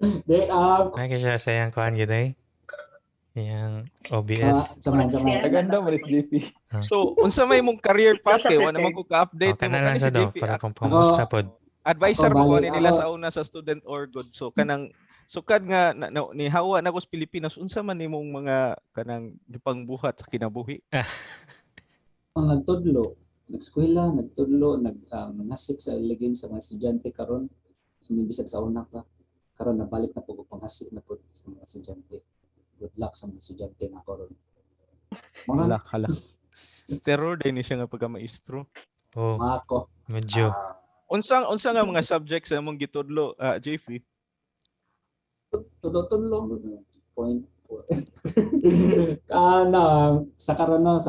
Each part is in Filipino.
Di, Lagi siya sa yang kuan gid eh. Yang OBS. samahan. Naganda mo rin si JP. So, unsa may mong career path siya kay wala naman ko ka-update Kana nimo lang kani sa si do JP. para kung Ako, kamusta pod. Advisor mo ko bali, nila ako, sa una sa student org so kanang sukad nga ni hawa na ko sa Pilipinas unsa man nimong mga kanang gipangbuhat sa kinabuhi. ang nagtudlo, nag-eskwela, nagtudlo, nangasik sa iligin sa mga estudyante karon, hindi bisag sa una pa. Karon nabalik na po ko panghasik na po sa mga estudyante. Good luck sa mga estudyante na karon. Mga Hala. Terror din ni siya nga pagka-maestro. Oh, mga ako, medyo. Unsa nga mga subjects na mong gitudlo, JP? tulo-tulo, point 4. Sa karon no,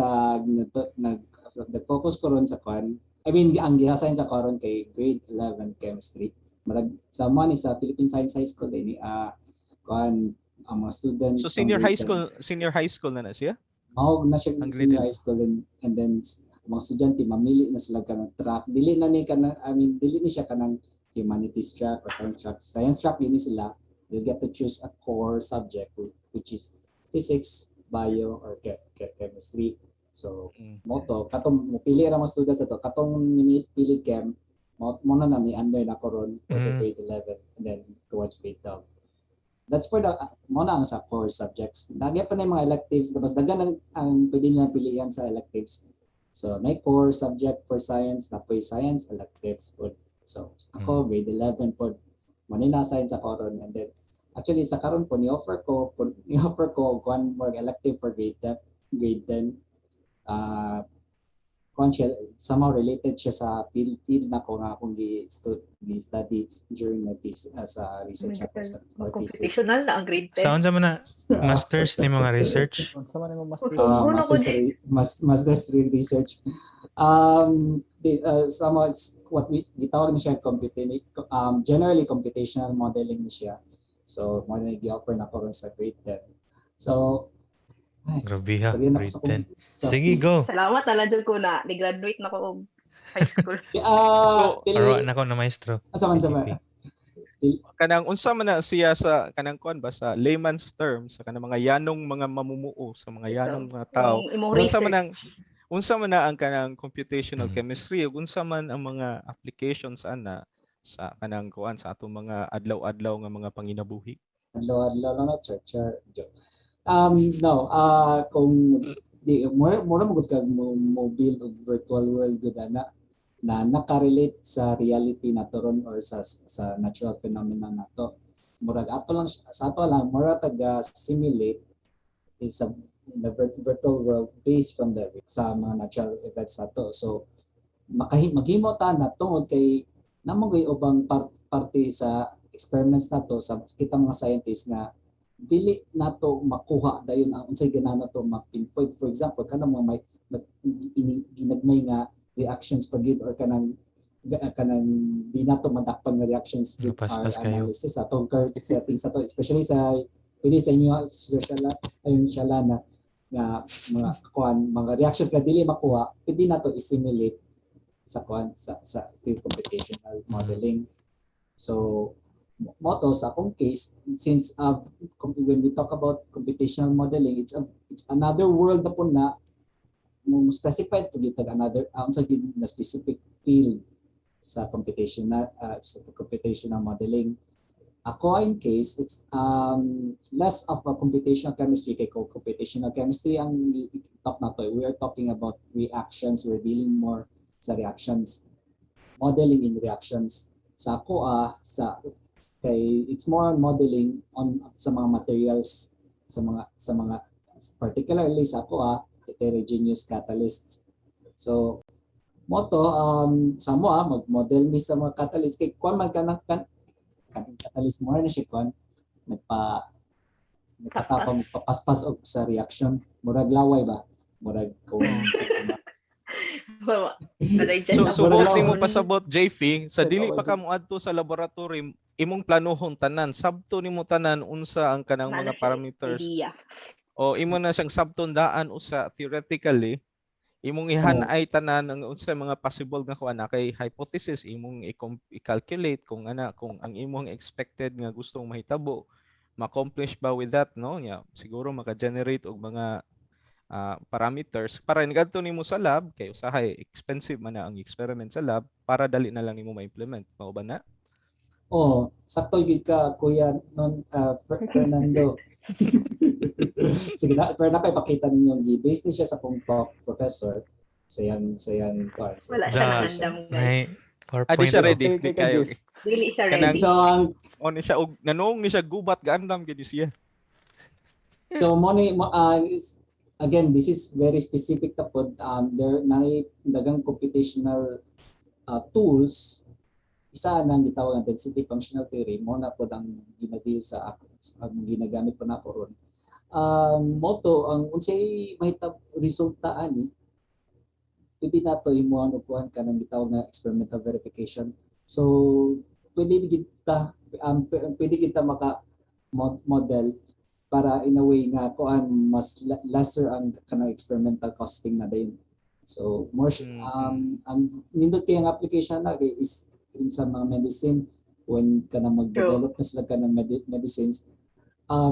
nag-focus ko ron sa kwan. I mean, ang gihasayn sa karon kay grade 11 chemistry. Marag sa man is sa Philippine Science High School ni kwan ang mga students. So senior high school na siya? Mao na siya Ang senior grade high school and then mga estudyante mamili na sila kanang track. Dili ni siya kanang humanities track or science track. Science track din sila. You'll get to choose a core subject which is physics, bio, or chemistry. So, moto katong pili ra mga students ato katong pili chem mo na ni under na koron for the grade 11 and then towards grade 12. That's for the mo na ang sa core subjects. Dagay pa na yung mga electives, tapos dagan ang pwede nilang pilihan sa electives. So, may core subject for science, na po science electives po. So, ako grade 11 po manina science ako ron, and then actually sa karon po ni-offer ko one more elective for grade 10. Somehow related siya sa field na ko nga akong gi-study during my thesis sa research ako sa thesis. Computational na ang grade 10. Saan sa man na masters ni mga research? Unsa man imong master? Master's research. Somehow it's what we gitawag na siya generally computational modeling na siya. So mo na gi-offer na ko ron sa grade 10. So Grabe ha, sabihin ako grade 10. sa Sige, go. Salamat na lang ko na ni-graduate na ko og high school. Arawan ako na maestro. Sama. Kanang unsa man na siya sa kanang kuan ba sa layman's terms sa kanang mga yanong mga mamumuo sa mga yanong mga tao. Unsa man na ang kanang computational chemistry ug unsa man ang mga applications ana sa kanang kuan sa atong mga adlaw-adlaw nga mga panginabuhi. Adlaw-adlaw lang na church. Kung more magud kag mo build og virtual world gud na nakarelate sa reality nato ron or sa natural phenomena nato. Murag ato lang mura taga simulate is in the virtual world based from sa mga natural events nato. So maghimo ta na tungod kay namoy ubang parte sa experiments nato sa kita mga scientists nga dili nato makuha dayon ang unsay ganana to ma-pinpoint. For example, kanang mga ginagmay nga reactions pagid or kanang di nato madakpan nga reactions with our analysis atong curve settings ato, especially sa pwede sa inyo social na nga mga reactions nga dili makuha, pwede nato i-simulate sa field computational modeling. So moto sa akong case, since when we talk about computational modeling, it's another world na po na specified to get another na specific field sa computational modeling. Ako in case, it's less of a computational chemistry kay computational chemistry ang talk na to. We are talking about reactions, we're dealing more sa reactions, modeling in reactions. Sa ako kay it's more on modeling on sa mga materials sa mga particularly sa ako heterogeneous catalysts. So moto mag-model mi sa mga catalyst kay kuan man kanang catalyst mo na siya kuan magpapaspas og sa reaction murag laway ba murag ko So boss mo pasabot JP sa dili pa ka mo adto sa laboratory imong planohon tanan sabto nimo tanan unsa ang kanang mga parameters o imo na siyang sabton daan usa theoretically imong ihanay tanan ang unsay mga possible nga kuan na kay hypothesis imong i-calculate kung kung ang imong expected nga gustong mahitabo ma-accomplish ba with that, no? Siguro maka-generate og mga parameters para nigadto nimo sa lab kay usahay expensive man na ang experiment sa lab para dali na lang nimo ma-implement, mao ba na? Oh, sakto gid ka Kuya Fernando. Sige na, pero napapakita ninyo base ni siya sa kung professor sayang kuan. Wala siya nangandam, guys. May Di siya 4.0. ready. Di kayo. Dili siya Kanang- ready. So ang O ni siya og nanong ni siya gubat gaandam gid siya. So again, this is very specific ta pod. There na dagang computational tools. Isa nang gitawag nga density functional theory mo na pod ang ginadil sa ang ginagamit pa na ko ron. Moto ang unsay mahitabo resulta ani pwede nato imo ano kuan kanang gitawag nga experimental verification. So pwede kita maka model para in a way nga kuan mas lesser ang kanang experimental costing na dayon. So more ang nindot kay ang application na is in sa mga medicine when ka na mag-develop na sila ka ng medicines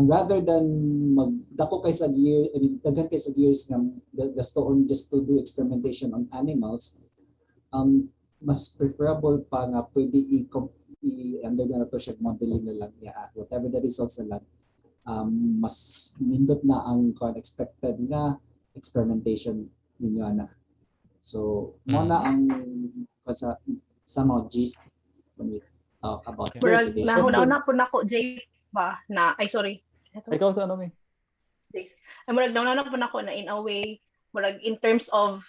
rather than magdako kay sa year daghan kay sa years nga gastoon just to do experimentation on animals mas preferable pa nga pwede i-undergo na to siya modeling na lang whatever the results na lang mas nindot na ang expected nga experimentation ninyo ana. So mo na ang somehow gist when we talk about Murag verification. nahuna po nako Jay ba na ay sorry. Ikaw sa ano, May? Ay murag nahuna po nako na in a way murag in terms of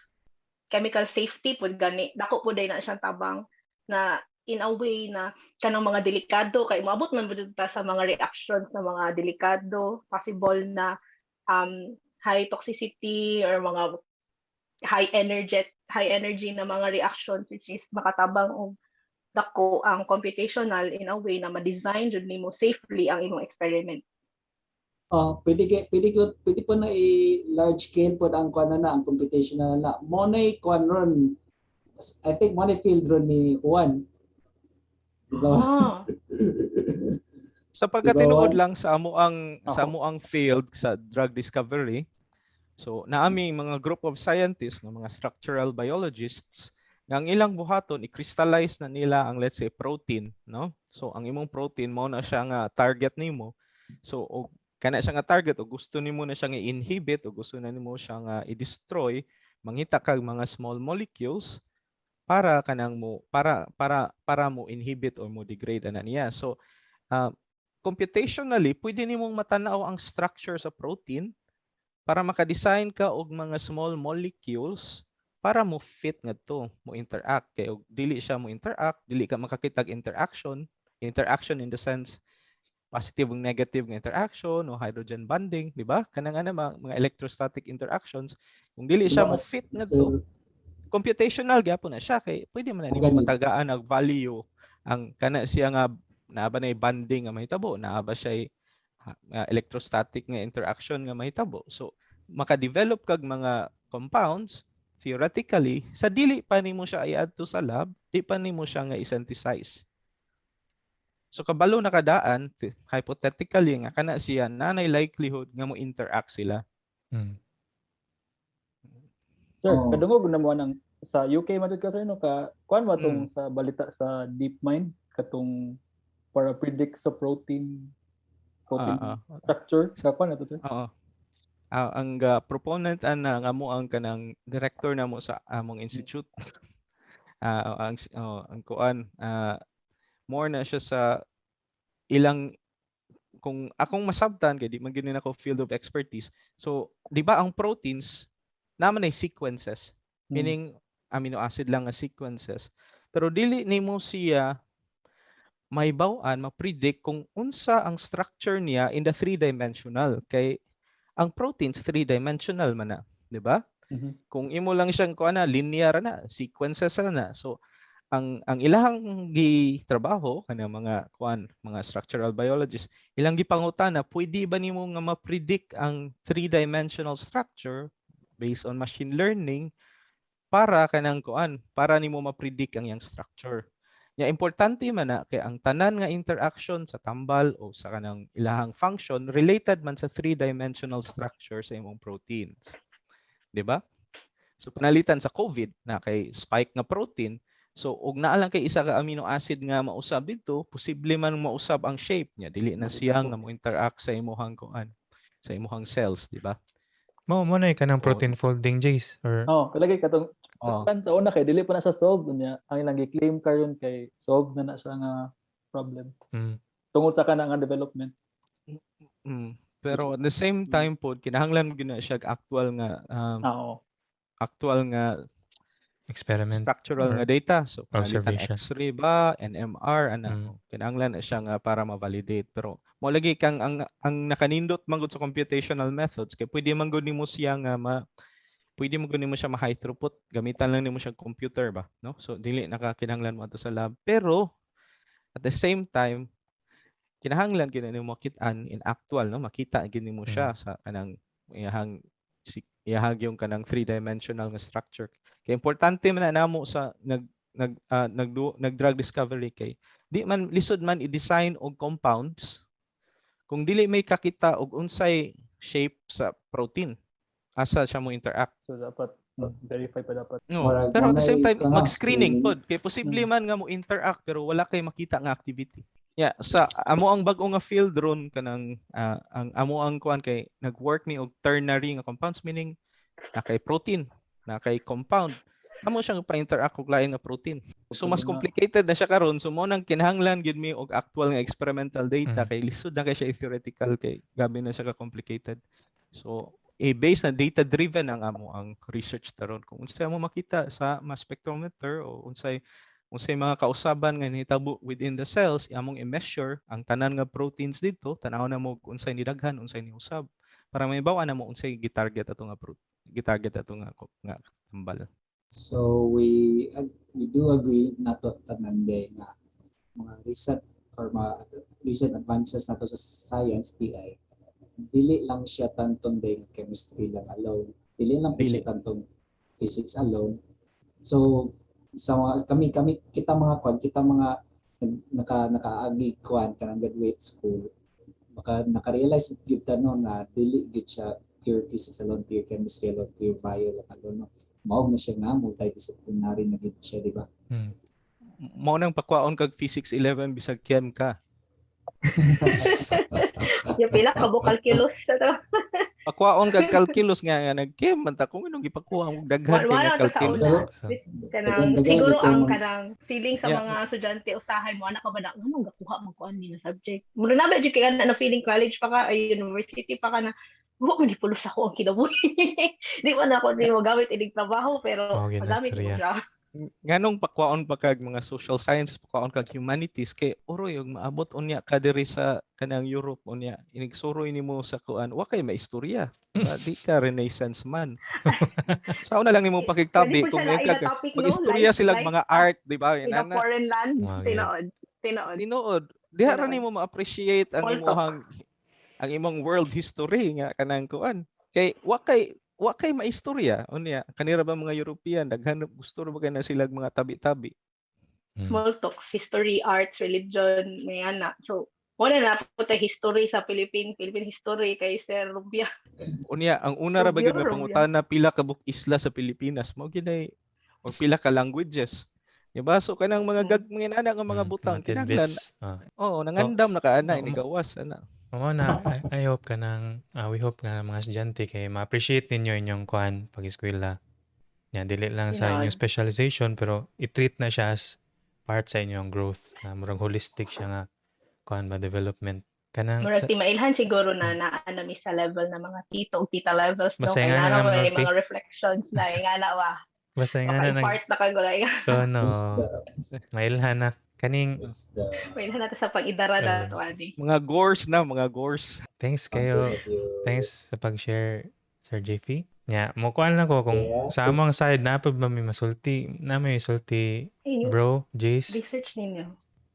chemical safety pud gani dako pud na siyang tabang na in a way na kanang mga delikado kay moabot man pud ta sa mga reactions na mga delikado possible na high toxicity or mga high energy na mga reactions which is makatabang og dako ang computational in a way na ma-design jud nimo safely ang imong experiment. Pwede po na i-large scale po ang kuan na ang computational na. Mo na kuan ron. I think mo na field ron ni Juan. Diba? Sa pagkatinuod lang sa amo ang field sa drug discovery. So naami mga group of scientists ng mga structural biologists nga ang ilang buhaton i-crystallize na nila ang let's say protein, no? So ang imong protein mao na siya nga target nimo. So og kana siya nga target o gusto nimo na siya nga inhibit o gusto na nimo siya nga i-destroy, mangita kag mga small molecules para kanang mo para mo inhibit or mo degrade ana niya. So computationally pwede nimong matanaw ang structure sa protein para maka-design ka og mga small molecules para mo fit ngadto mo interact kay og dili siya mo interact, dili ka makakitag interaction in the sense positive ug negative nga interaction o hydrogen bonding, di ba? Kanang mga electrostatic interactions kung dili siya mo fit ngadto computational gyapon na siya kay pwede man na nimo matagaan og value ang kana siya nga naa ba nay bonding nga mahitabo, naa ba siya electrostatic nga interaction nga mahitabo. So maka-develop kag mga compounds theoretically sa dili pa nimo siya i-add to sa lab, di pa nimo siya nga i-synthesize. So kabalo na kadaan hypothetically nga kana siya nanay likelihood nga mo interact sila. Sir, kadungog na mo nang sa UK matud ka sir no ka kuan mo tong sa balita sa DeepMind katong para predict sa protein structure sa kuan ato sir. Ang proponent nga mo ang kanang director namo sa among institute ang kuan more na siya sa ilang kung akong masabtan kay di man gini nako field of expertise. So di ba ang proteins naman ay sequences meaning amino acid lang nga sequences pero dili nimo siya may baw-an ma-predict kung unsa ang structure niya in the three-dimensional kay ang proteins three-dimensional man na, di ba? Kung imo lang siyang kuana linear na, sequences na. So ang ilahang gitrabaho kanang mga structural biologists, ilang gipangutana pwede ba nimo nga ma-predict ang three-dimensional structure based on machine learning para kanang kuan, para nimo ma-predict ang yang structure. Ya importante man na kay ang tanan nga interaction sa tambal o sa kanang ilahang function related man sa three-dimensional structure sa imong proteins. Di ba? So panalitan sa COVID na kay spike nga protein, so og naa lang kay isa ka amino acid nga mausab dito, posible man mausab ang shape niya, dili na siya nga mo interact sa imong kuan, sa imong cells, di ba? Mo na ka ng protein folding, Jace, or Kalagay katong Oh. kan sa una kay dili pa na siya solved niya. Ang ilang gi-claim karon kay solved na siya nga problem. Tungod sa kanang nga development. Pero at the same time po kinahanglan gyud na siya actual nga actual nga experiment structural or nga data. So observation. X-ray ba, NMR kinahanglan na siya nga para ma-validate. Pero mo lagi kang ang nakanindot man gud sa computational methods kay pwede man gud nimo siya nga pwede mo gud nimo siya ma-high throughput, gamitan lang nimo siya computer ba, no? So dili nakakinahanglan mo ato sa lab. Pero at the same time kinahanglan gyud nimo makit-an in actual, no? Makita gyud nimo siya sa kanang iyahang yung kanang three-dimensional nga structure. Kay importante man na namo sa nag drug discovery kay di man lisod man i-design og compounds kung dili may kakita og unsay shape sa protein asa siya mo interact. So dapat verify pa dapat. No, pero at the same time mag-screening pod kay posible man nga mo interact pero wala kay makita nga activity. Yeah, sa amo ang bag-o nga field ron kanang ang amo ang kuan kay nag-work mi og ternary nga compounds, meaning na kay protein, na kay compound. Amo siyang pa-interact og lain nga protein. So mas complicated na siya karon, so mo nang kinahanglan gyud mi og actual nga experimental data kay lisod na kay siya theoretical kay gabi na siya ka complicated. So based na data driven ang amo ang research taron kung unsay mo makita sa mass spectrometer o unsay mga kausaban nga nahitabo within the cells, among i-measure ang tanan nga proteins dito, tanaw na mo unsay ni daghan, unsay ni usab para mahibaw na mo unsay gitarget ato nga nga tambal. So we do agree na to tanan day nga mga recent advances nato sa science TI. Dili lang siya tantong day chemistry lang alone. Dili lang siya tantong physics alone. So kita mga nakaagi kwan kanang graduate school baka naka-realize gyud no na dili gyud siya pure physics alone, pure chemistry alone, pure bio lang alone, no? Mao na siya nga multidisciplinary na gyud siya, di ba? Mao nang pakwaon kag physics 11 bisag chem ka. Yung pila ka calculus sa to. Pakwaon kag calculus nga nag-chem man ta kung anong gipakuha mo daghan kay nga calculus. Siguro ang kanang feeling sa mga estudyante usahay mo anak ka ba na anong gakuha mo kuan ni na subject. Mura na ba jud kay na feeling college pa ka ay university pa ka na wa man dipulos ako ang kinabuhi. Di man ako ni magamit inig trabaho pero magamit ko siya. Nganong pakwaon pa kag mga social science, pakwaon kag humanities kay oroy og maabot unya ka diri sa kanang Europe unya inigsuroy nimo sa kuan wa kay maistorya. Di ka Renaissance man. Sao na lang nimo pakigtabi kung may kag magistorya sila mga art, di ba? In a foreign land, tinood. Diha ra nimo ma-appreciate ang imong world history nga kanang kuan. Kay wa kay maistorya unya kanira ba mga European daghan gusto ra ba kay na sila mga tabi-tabi. Small talks, history, arts, religion, may ana. So wala na po ta history sa Philippine history kay Sir Rubia. Unya ang una ra ba gyud pangutana pila ka isla sa Pilipinas mao gyud o pila ka languages. Diba? So kanang mga mga nga butang kinahanglan. Nangandam na kaana inigawas ana. Mao na I hope kanang we hope nga mga estudyante kay ma-appreciate ninyo inyong kuan pag-eskwela. Nya dili lang sa inyong specialization pero i-treat na siya as part sa inyong growth. Murag holistic siya nga kuan ba development. Kanang murag mailhan siguro na naanami sa level na mga tito o tita levels no Basta kay nga na na mga reflections na nga na wa. Basta nga na part na kagulay. Tono. Mailhan na. Kaning mailhan natin sa pag-idara na to ani. Mga gores. Thanks kayo. Thanks sa pag-share Sir JP. Nya, mo kuan lang ko kung sa among side na pud may masulti, na may sulti bro, Jace. Research ninyo.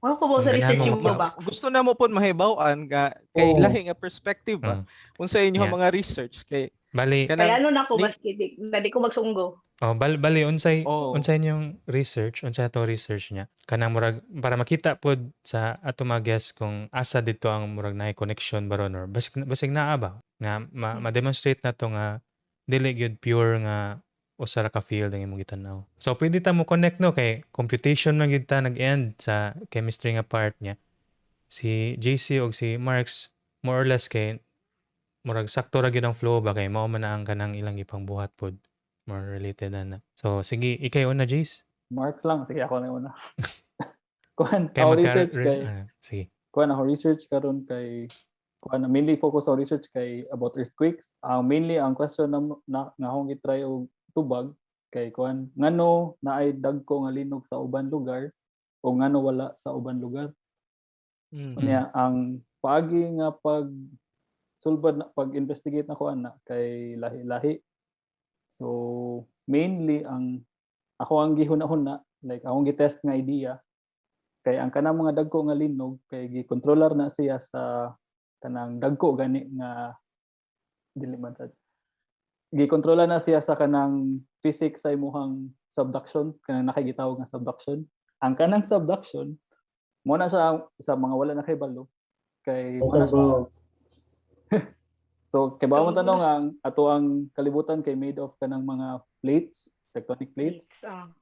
Ano ko ba sa research yung ba? Gusto na mo pod mahibaw-an nga kay lahi nga perspective ba. Unsa inyong mga research kay bali kaya ano na ko baski di ko magsunggo. Bali unsay Oh. niyong research, unsay atong research niya. Kanang murag para makita pod sa ato mag-guess kung asa dito ang murag naay connection baron or basig naa ba nga ma-demonstrate na to nga dili gyud pure nga usa ra ka field ang imong gitan-aw. So pwede ta mo connect no kay computation man gyud ta nag-end sa chemistry nga part niya. Si JC og si Marks more or less kay murag sakto ra gyud ang flow ba kay mao man na ang kanang ilang ipang buhat pod. More related na. So, sige, ikaw na, Jace. Marks lang. Sige, ako na una. Kuhan, Kaya ako research kay... sige. Kuhan, ako research karon kay... Kuhan, mainly focus on research kay about earthquakes. Mainly, ang question na akong gitry og tubag kay kuhan, ngano naay dagko nga linog sa uban lugar o ngano wala sa uban lugar. Kanya, ang paagi nga pag-investigate na kuhan na kay lahi-lahi. So, mainly, ako ang gihuna-huna, like, akong gitest nga idea, kay ang kanang mga dagko nga linog, kay gi-controller na siya sa kanang dagko gani nga, dili man sad. Gi-controller na siya sa kanang physics sa imuhang subduction, kanang nakagitawag nga subduction. Ang kanang subduction, mo na siya sa mga wala na kay balo, kay mo na siya. So, kay ba mo tanong ang ato ang kalibutan kay made of kanang mga plates, tectonic plates.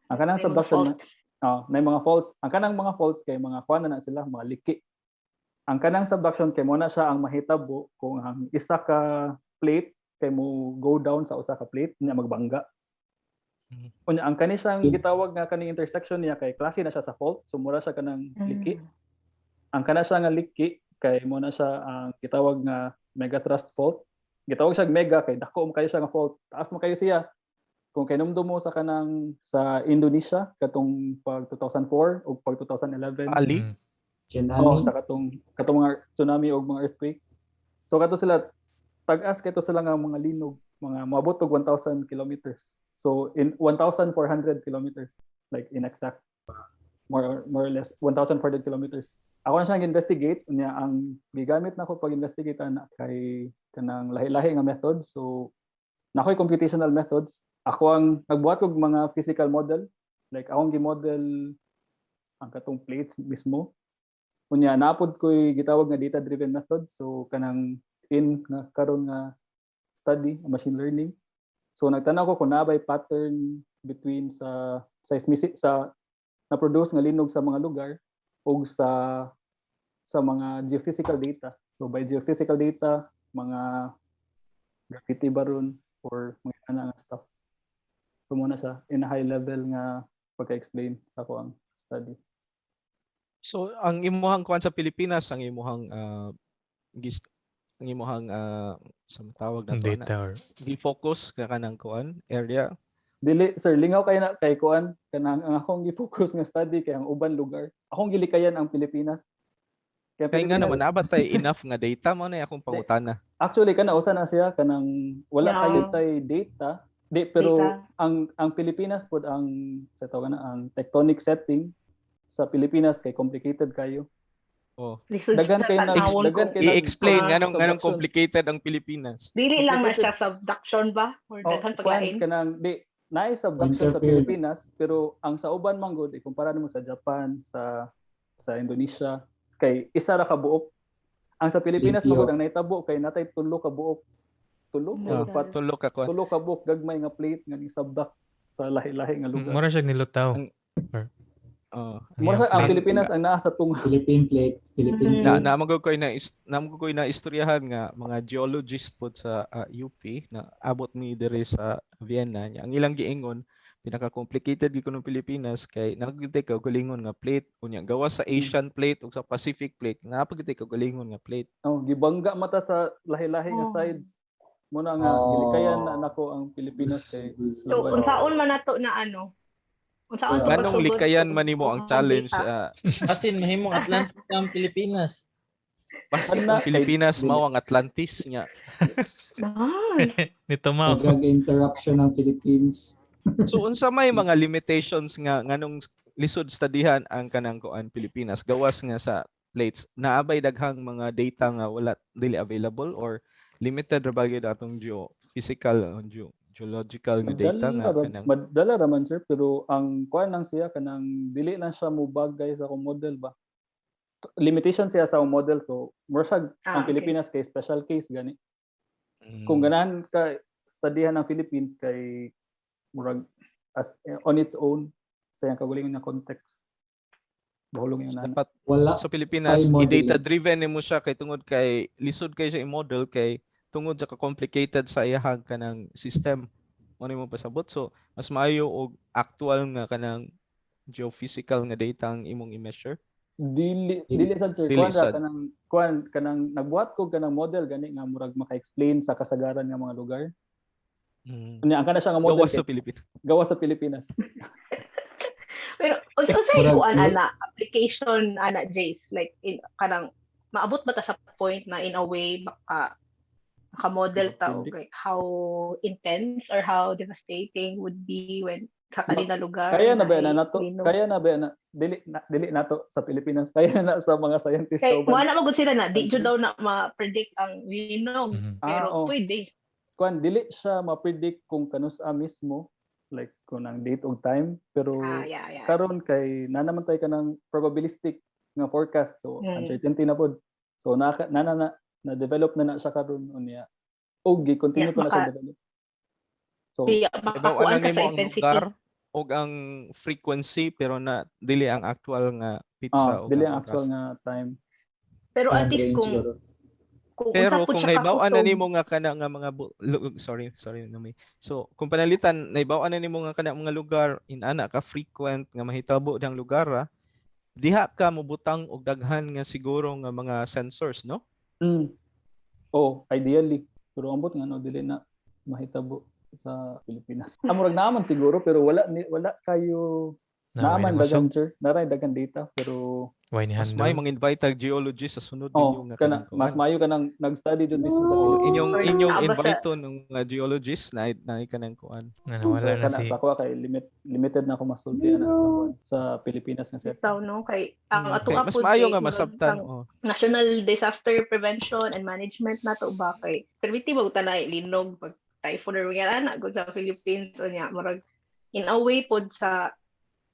Ang kanang subduction na mga faults. Ang kanang mga faults kay mga kuan na sila, mga liki. Ang kanang subduction kay mo na siya ang mahitabo kung ang isa ka plate kay mo go down sa usa ka plate niya magbangga. Unya ang kani siyang gitawag nga kaning intersection niya kay klase na siya sa fault, so mura siya kanang liki. Ang kana siya nga liki kay mo na siya ang gitawag nga megathrust fault. Gitawag siya mega kay dako mo kayo siya nga fault. Taas mo kayo siya. Kung kinumdum mo sa kanang sa Indonesia katong pag 2004 o pag 2011. Ali? Tsunami? Sa katong mga tsunami o mga earthquake. So kato sila tag-as kato sila nga mga linog, mga moabot og 1,000 kilometers. So in 1,400 kilometers like in exact more or less 1,400 kilometers. Ako na siyang investigate niya ang gigamit na ko pag investigate na kay kanang lahi-lahi nga method. So nakoy computational methods. Ako ang nagbuhat og mga physical model. Like akong gi-model ang katong plates mismo. Unya naapod ko'y gitawag nga data-driven methods. So kanang nga karon nga study machine learning. So nagtanaw ko kung nabay pattern between sa seismic sa na-produce nga linog sa mga lugar o sa mga geophysical data. So by geophysical data, mga graffiti baron or mga ana nga stuff. So muna siya in a high level nga pagka-explain sa ko ang study. So ang imuhang kuan sa Pilipinas, ang imuhang sa tawag na data or gi-focus ka kanang kuan area. Dili sir, lingaw kay na kay kuan kanang ang akong gi-focus nga study kay ang uban lugar. Akong gilikayan ang Pilipinas. Kaya nga naman nabatay enough nga data mo na akong pangutana. Actually kana usa na siya kanang wala kayo tay data. Pero ang Pilipinas pod ang sa tawag na ang tectonic setting sa Pilipinas kay complicated kayo. Dagan kay i-explain nganong complicated ang Pilipinas. Dili lang na siya subduction ba or daghan paglain. Kanang naay subduction sa Pilipinas pero ang sa uban man gud ikumpara mo sa Japan, sa Indonesia kay isa ra ka buok. Ang sa Pilipinas mo ang naitabo kay natay tulo ka buok. Tulo ka buok gagmay nga plate nga ni subduct sa lahi-lahi nga lugar. Mura siya nilutaw. Mura sa ang Pilipinas ang naa sa tunga. Philippine plate. Namagod ko na istoryahan nga mga geologist pod sa UP na abot mi diri sa Vienna. Ang ilang giingon pinaka-complicated gyud kuno Pilipinas kay nagagitay ka galingon nga plate unya gawas sa Asian plate ug sa Pacific plate napagitay ka galingon nga plate. Gibangga mata sa lahi-lahi nga sides. Muna nga gilikayan na nako ang Pilipinas kay. So unsaon man nato na ano? Unsaon ganong likayan man nimo ang challenge Asin mahimong Atlantis ang Pilipinas. Basin ang Pilipinas mao ang Atlantis nya. Nito mao. Interruption ng Philippines. So unsa may mga limitations nga nganong lisod studyhan ang kanang kuan Pilipinas gawas nga sa plates naabay daghang mga data nga wala dili available or limited ra ba gyud atong geophysical geological nga data nga kanang Madala raman sir, pero ang kuan lang siya kanang dili na siya mubagay sa akong model ba. Limitation siya sa akong model, so more siya ang okay. Pilipinas kay special case gani. Kung ganahan ka studyhan ng Philippines kay murag as on its own sa iyang kaugalingon nga context. Bahulong yun na. dapat Wala sa Pilipinas Time modeling. i-data driven nimo siya kay tungod kay lisod kay siya i-model kay tungod sa ka-complicated sa iyahang kanang system mo nimo pasabot, so mas maayo og actual nga kanang geophysical nga data ang imong i-measure. Dili sad sir, Dili kuan ra sad. kanang nagbuhat ko kanang model gani nga murag maka-explain sa kasagaran nga mga lugar. Unya ang kana siya nga model Gawas sa kay Pilipinas. gawas sa Pilipinas. Pero unsa Murag- kuan ana application ana Jace, like kanang maabot ba ta sa point na in a way maka-model ta og like how intense or how devastating would be when sa kanila lugar Kaya na ba ay na nato? linog? Kaya na ba na dili nato sa Pilipinas. Kaya na sa mga scientist Kay uban. mo na magud sila na di jud daw na ma-predict ang linog, pero oo. pwede. Kuan dili siya ma-predict kung kanusa mismo like kung ang date og time, pero Yeah. karon kay naman tayo kanang probabilistic nga forecast, so uncertainty na pod. So na develop na siya karon unya. Og gi-continue pa na siya develop. So Ibaw makakuan ana ka nimo sa ang intensity. lugar og ang frequency pero na dili ang actual nga pizza o dili ang ang oras. actual nga time. Pero at least range kung siguro. Pero unsa pud kung siya naibaw-an na kakusog, nimo nga kana nga mga sorry Nami. So kung panalitan naibaw-an na nimo nga kana mga lugar inana ka frequent nga mahitabo dang lugar diha ka mobutang og daghan nga siguro nga mga sensors, no? Oh, ideally. Pero ambot nga no dili na mahitabo sa Pilipinas. Amurag naman siguro pero wala kayo naman dagan sir. Naray dagan data pero Why ni Mas handle? may mga invite geologist sa sunod ninyo nga kana mas mayo ka nang nag-study jud business sa inyong Basta- invite ng mga geologist na kanang kuan. Na nawala na kana si sa kuha kay limited na ako masulti na sa Pilipinas nga set. bitaw no kay ang ato Okay, mas apod maayo kay nga murag masabtan. ang National Disaster Prevention and Management nato ba kay permitti ba tanay linog pag typhoon or mga ana gud sa Philippines unya murag in a way pod sa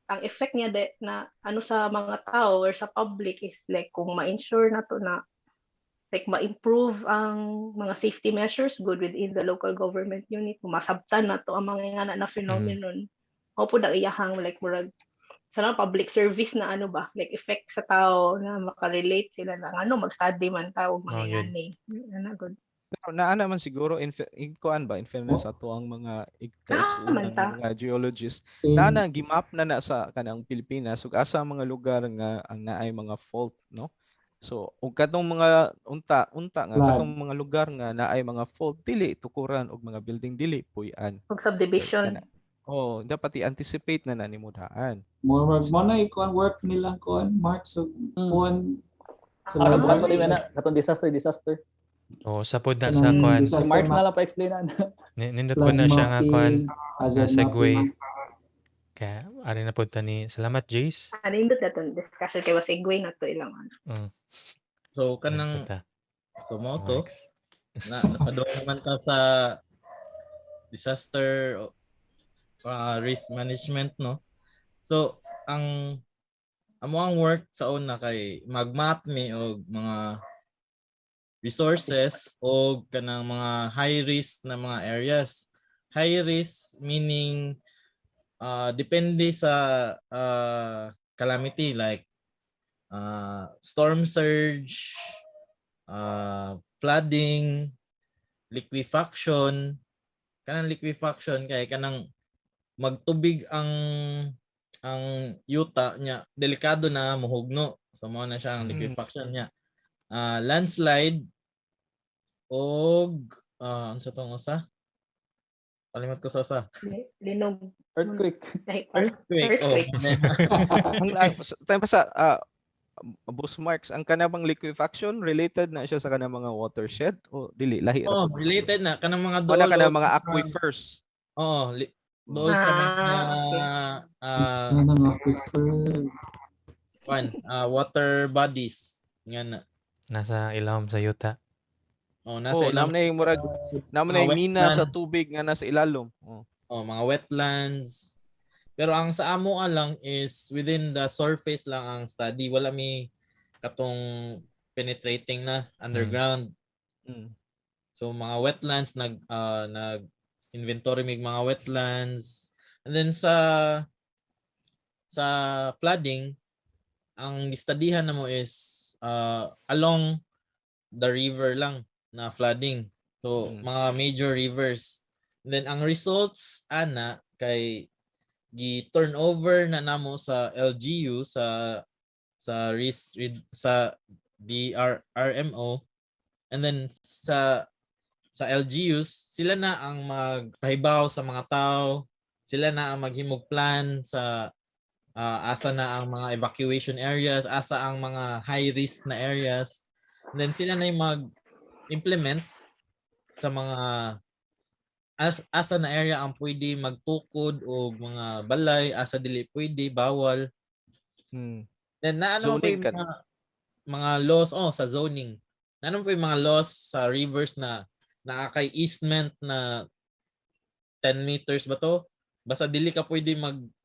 ang effect niya na ano sa mga tao or sa public is like kung ma-ensure na to na like ma-improve ang mga safety measures good within the local government unit, kung masabtan na to ang mga nga na phenomenon. O po na iyahang like murag sana public service na ano ba like effect sa tao na makarelate sila na ano mag-study man tao mga yun. ngani ana good. Pero naa naman siguro in kuan ba in fairness ato ang mga kaigsuonan ta. mga geologist na gimap na sa kanang Pilipinas ug asa ang mga lugar nga ang naay mga fault, no? So ug katong mga unta nga katong mga lugar nga naay mga fault dili tukuran og mga building dili puy-an. Ug subdivision. Dapat i-anticipate na nimo daan. Mo na ikuan work nila kuan Mark sa kuan sa Ano laban. ba na katong disaster. sa pod na sa kuan. Si Marx na lang pa-explainan. Nindot ko na siya nga kuan hazard segue. mapping. Kaya ari na pod tani. Salamat Jace. Anindot na itong discussion kay was segue na to ilang So kanang so mo to napadong naman ka sa disaster risk management, no? So ang ang work sa una kay mag-map mi og mga resources o kanang mga high risk na mga areas. High risk meaning depende sa calamity like storm surge, flooding, liquefaction. Kanang liquefaction kay kanang magtubig ang yuta niya, delikado na mohugno. So mao na siya ang liquefaction niya. Landslide og unsa tong usa? Kalimot ko sa usa. linog. Earthquake. Earthquake. Tayo pa sa Boss Marks, ang kanabang liquefaction related na siya sa kanang mga watershed o dili lahi ra? Related na kanang mga Wala ka na mga aquifers. Doon sa mga water bodies nga na Nasa ilawom sa yuta. Nasa ilang naman na yung murag, naman na mga yung mina sa wetland, tubig nga nasa ilalom. mga wetlands. Pero ang sa amo lang is within the surface lang ang study. Wala may katong penetrating na underground. Mm. So mga wetlands nag inventory mig mga wetlands. And then sa flooding, ang gistudihan na mo is along the river lang na flooding. So mga major rivers. And then ang results ana kay gi-turnover na namo sa LGU sa DRRMO, and then sa LGUs sila na ang magpahibaw sa mga tao, sila na ang maghimog plan sa asa na ang mga evacuation areas, asa ang mga high risk na areas, and then sila na yung mag-implement sa mga asa na area ang pwede magtukod o mga balay, asa dili pwede, bawal. Then naano pa Zoning yung mga laws sa zoning. Naano pa yung mga laws sa rivers na kay easement na 10 meters ba to? Basta dili ka pwede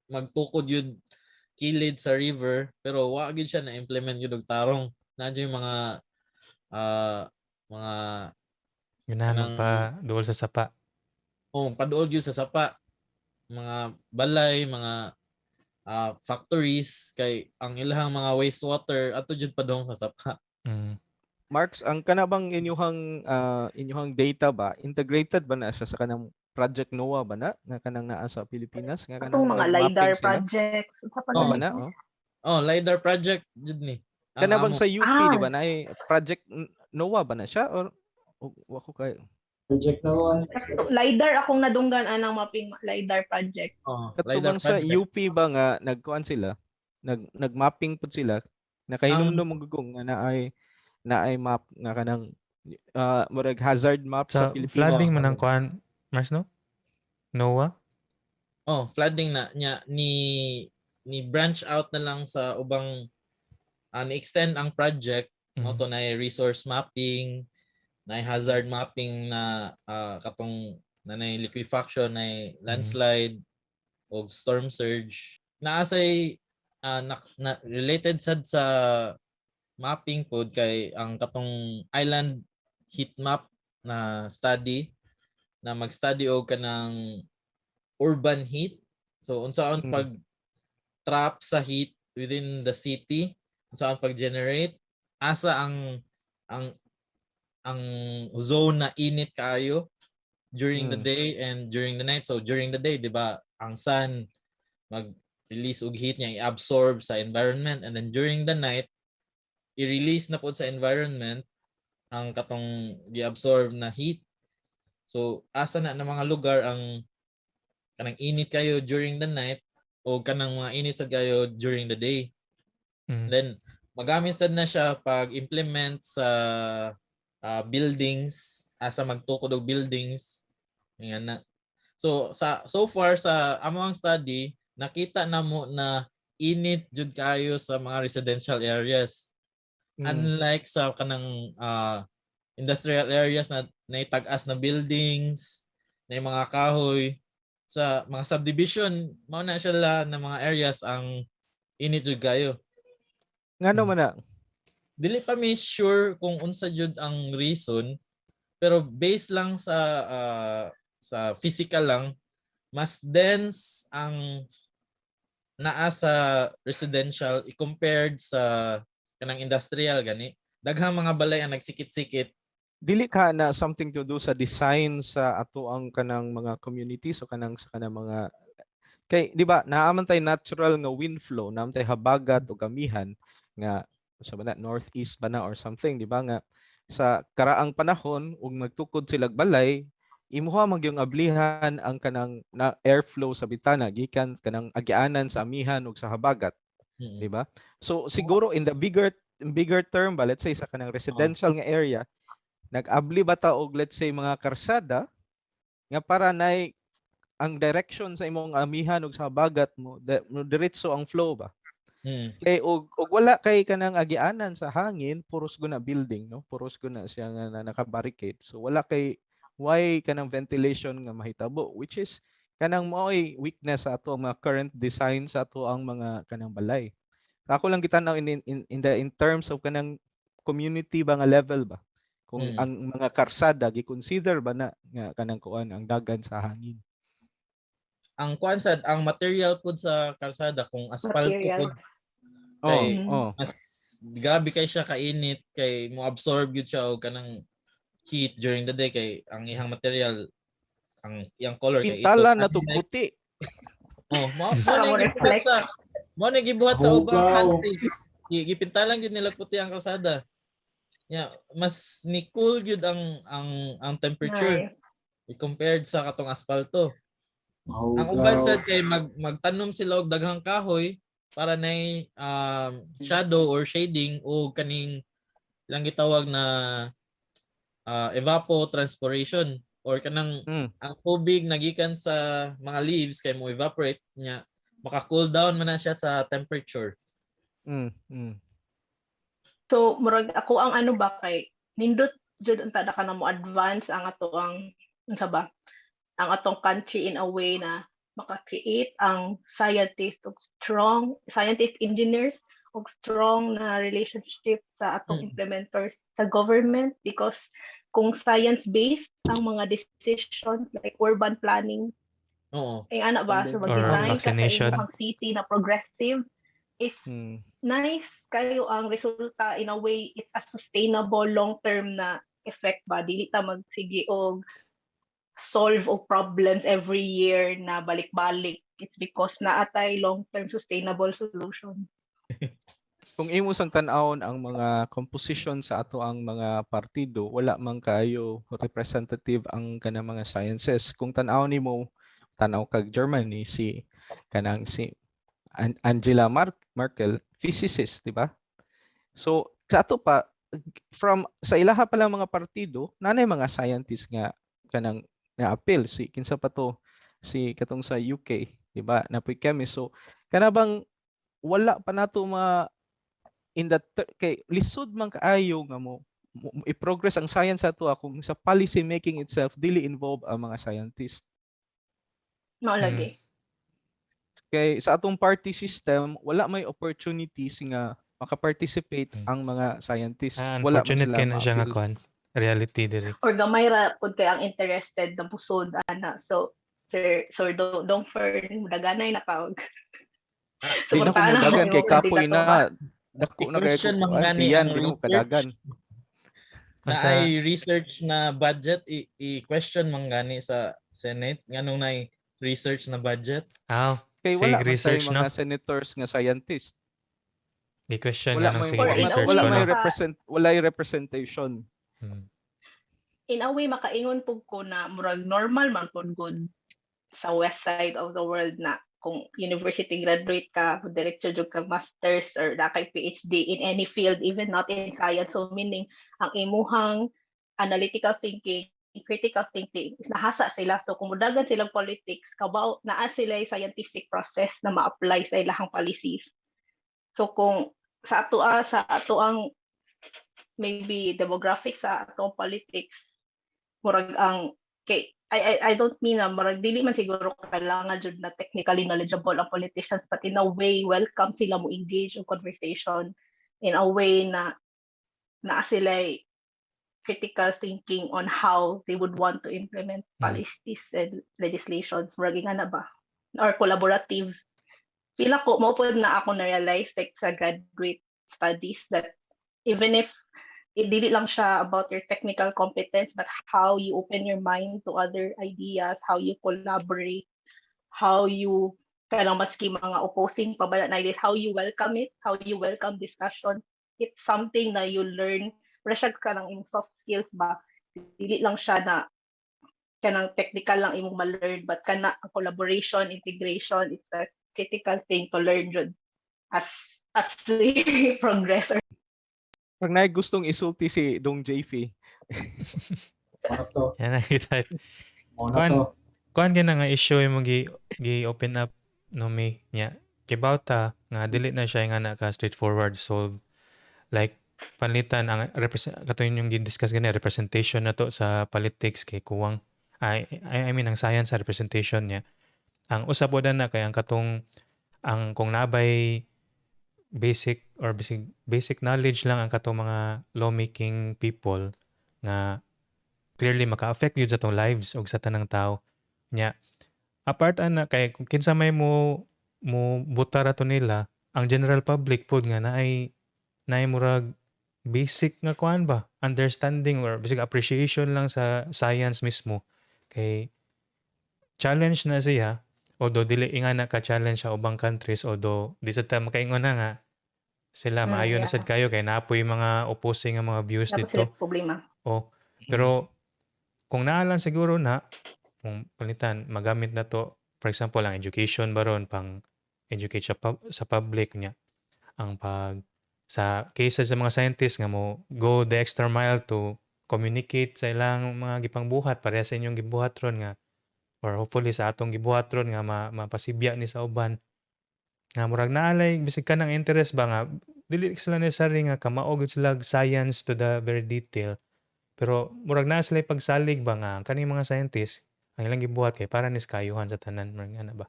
magtukod yun kilid sa river, pero wa gyud siya na implement yun og tarong. Nandiyo yung mga Ganahan pa duol sa sapa. Paduol yun sa sapa. Mga balay, mga factories kay ang ilahang mga wastewater ato jud padong sa sapa. Marks, ang kanabang inyuhang data ba integrated ba na siya sa kanang Project NOAA ba na nga kanang naa sa Pilipinas nga kanang Atong mga LiDAR projects sa ba na LiDAR project jud ni. Kanabang sa UP di ba na Project NOAA ba na siya or wako kay Project NOAA. LiDAR akong nadunggan anang mapping LiDAR project. Katubang sa UP ba nga nagkuan sila, nagmapping pud sila, nakahinumdum mo gugong nga na ay map nga kanang murag hazard map sa Pilipinas. Flooding man ang kuan, Mars, no? NOAA? Flooding na nya ni branch out na lang sa ubang ni-extend ang project to na resource mapping, na hazard mapping na katong na liquefaction, na landslide o storm surge. Naasay related sad sa mapping pod kay ang katong island heat map na study na mag-study og kanang urban heat. So unsaon pag trap sa heat within the city, unsaon pag generate, asa ang zone na init kaayo during the day and during the night. So during the day, di ba, ang sun mag-release og heat niya, i-absorb sa environment, and then during the night i-release na po sa environment ang katong i-absorb na heat. So asa na mga lugar ang kanang init kayo during the night o kanang mga init sad kayo during the day. Then magamit sad na siya pag implement sa buildings, asa magtukod og buildings. Nga na. So far sa among study, nakita na mo na init jud kayo sa mga residential areas. Unlike sa kanang industrial areas na naitag-as na buildings, na mga kahoy, sa mga subdivision, mao na sila na mga areas ang init jud kayo. Ngano man na? Dili pa mi sure kung unsa jud ang reason, pero based lang sa physical lang, mas dense ang naa sa residential compared sa kanang industrial gani. Daghang mga balay ang nagsikit-sikit. Dili ka na something to do sa design sa ato ang kanang mga communities o kanang sa kanang mga kay di ba naaman tay natural nga wind flow, naaman tay habagat o gamihan nga sa ba na northeast ba na or something, di ba nga sa karaang panahon ug magtukod sila balay, imuha magyong ablihan ang kanang na airflow sa bitana gikan kanang agianan sa amihan ug sa habagat, di ba? So siguro in the bigger term ba, let's say sa kanang residential nga area, nag-abli ba ta og let's say mga karsada nga para nay ang direction sa imong amihan ug sa habagat mo diretso ang flow ba? Kay og wala kay kanang agianan sa hangin, puros guna building, no? Puros guna siya nga na naka-barricade. So wala kay why kanang ventilation nga mahitabo, which is kanang mao'y weakness sa ato ang mga current design sa ato ang mga kanang balay. Ako lang gitanaw in terms of kanang community ba nga level ba? Kung ang mga karsada gi-consider ba na nga kanang kuan ang dagan sa hangin. Ang kuan sad, ang material pud sa kalsada kung asphalt Material. pud kay Oh. mas grabe kay siya kainit kay mo absorb gyud siya og kanang heat during the day kay ang ihang material ang iyang color kay Pintala na tug puti. mo Para mo reflect. na gibuhat sa ubang Hugaw. countries. Gipintalan gyud nila puti ang kalsada. Mas ni cool gyud ang temperature compared sa katong asfalto. Ang uban sad kay magtanom sila og daghang kahoy para na shadow or shading o kaning lang gitawag na evapotranspiration or kanang ang tubig nagikan sa mga leaves kay mo evaporate nya maka-cool down man na siya sa temperature. So murag ako ang ano ba kay nindot jud unta da ka na mo advance ang ato ang unsa ba ang atong country in a way na maka-create ang scientist engineers og strong na relationship sa atong implementers sa government, because kung science-based ang mga decisions like urban planning, ana ba sa mag-design ka sa imong city na progressive is nice kayo ang resulta in a way it's a sustainable long-term na effect ba, dili ta magsige og solve og problems every year na balik-balik. It's because naatay long-term sustainable solution. Kung imo sang tan-awon ang mga composition sa ato ang mga partido, wala man kayo representative ang kanang mga sciences. Kung tan-aw nimo, tanaw kag Germany si Angela Merkel, physicist, di ba? So sa ato pa sa ilaha pa lang mga partido, nanay mga scientists nga kanang na-appeal si kinsa pa to si katong sa UK, di ba? Napoy chemist. So kanabang wala pa nato in that kay lisod man kaayo nga mo i-progress ang science ato kung sa policy making itself dili involve ang mga scientists. Mao lagi. Kay sa atong party system wala may opportunities nga maka-participate ang mga scientists. Wala man Unfortunate sila kay na siya nga kuan. Reality diri. Or gamay ra pud kay ang interested na pusod ana. So sir don't fern daganay na kaog. So dagan kay kapoy na dako na kay question mangani yan ang kadagan. Na ay research na budget i-question mangani sa Senate nganong nay research na budget. Kay wala research mga senators nga scientist. I-question na ng sige research wala ko may wala representation. In a way makaingon pug ko na murag normal man pud good sa west side of the world na kung university graduate ka, diretso jud kag masters or na kay PhD in any field, even not in science. So meaning ang imuhang analytical thinking, critical thinking is nahasa sila. So kung mudagan silang politics, kabaw naa sila scientific process na ma-apply sa ilahang policies. So kung sa ato ang maybe demographics sa atong politics, murag ang kay I don't mean na murag dili man siguro kailangan jud na technically knowledgeable ang politicians, but in a way welcome sila mo engage in conversation in a way na sila critical thinking on how they would want to implement policies and legislations. Murag nga na ba or collaborative. Pila ko mo pud na ako na realize like sa graduate studies that even if dili lang siya about your technical competence, but how you open your mind to other ideas, how you collaborate, how you kanang maski mga opposing pabala na ideas, how you welcome it, how you welcome discussion. It's something na you learn. Wala siya kanang yung soft skills ba? Dili lang siya na kanang technical lang imong ma-learn, but kana ang collaboration, integration, it's a critical thing to learn jud as we progress. Pag na gustong isulti si Dong JP. Yan nakita. Kuan gina nga issue yung gi-open up no may nya kibawta nga dili na siya nga na ka straightforward solve. Like palitan ang katuyon yung gidiscuss gani representation na to sa politics kay kuwang I mean ang science sa representation niya. Ang usap po na kay ang katong ang kung nabay basic knowledge lang ang katong mga lawmaking people nga clearly maka-affect yun sa tong lives o sa tanang tao nya. Apart ana kay kung kinsa may mo buta ra to nila, ang general public pod nga naay murag basic nga kuan ba, understanding or basic appreciation lang sa science mismo. Kay challenge na siya, although dili nga na ka-challenge sa ubang countries, although di sa ta makaingon na nga sila maayo na sad kayo kay naapoy mga opposing nga mga views Tapos dito. problema. Pero kung naalan siguro na kung palitan magamit na to, for example ang education baron pang educate sa public niya, ang pag sa cases sa mga scientists nga mo go the extra mile to communicate sa ilang mga gipangbuhat pareha sa inyong gibuhatron nga or hopefully sa atong gibuhatron nga mapasibya ni sa uban nga murag naalay bisig ka ng interest ba nga dili sila necessary nga kamaog sila science to the very detail, pero murag naa sila pagsalig ba nga kaning mga scientists ang ilang gibuhat kay para nis kayuhan sa tanan murag ana ba.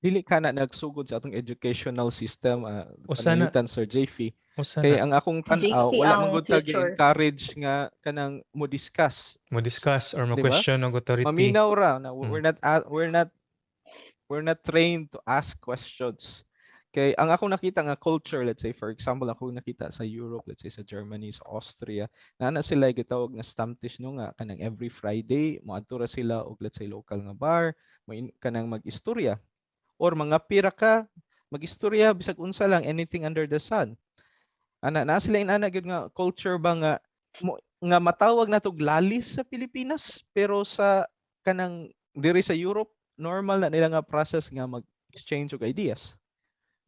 Dili ka na nagsugod sa atong educational system, Usa na pananglitan Sir JP. usa Kay na ang akong tanaw, JP wala ang man gud ta future. encourage nga kanang mo discuss. mo discuss or mo Di ba? question og authority. Maminaw ra na we're not trained to ask questions. Kay ang akong nakita nga culture, let's say for example, ako nakita sa Europe, let's say sa Germany, sa Austria, na sila gitawag nga Stammtisch no nga kanang every Friday moadto ra sila og let's say local nga bar, kanang mag-istorya or mga pira ka mag-istorya bisag unsa lang, anything under the sun. Na sila inana gyud nga culture ba nga nga matawag na tog lalis sa Pilipinas, pero sa kanang diri sa Europe normal na nila nga process nga mag-exchange og ideas,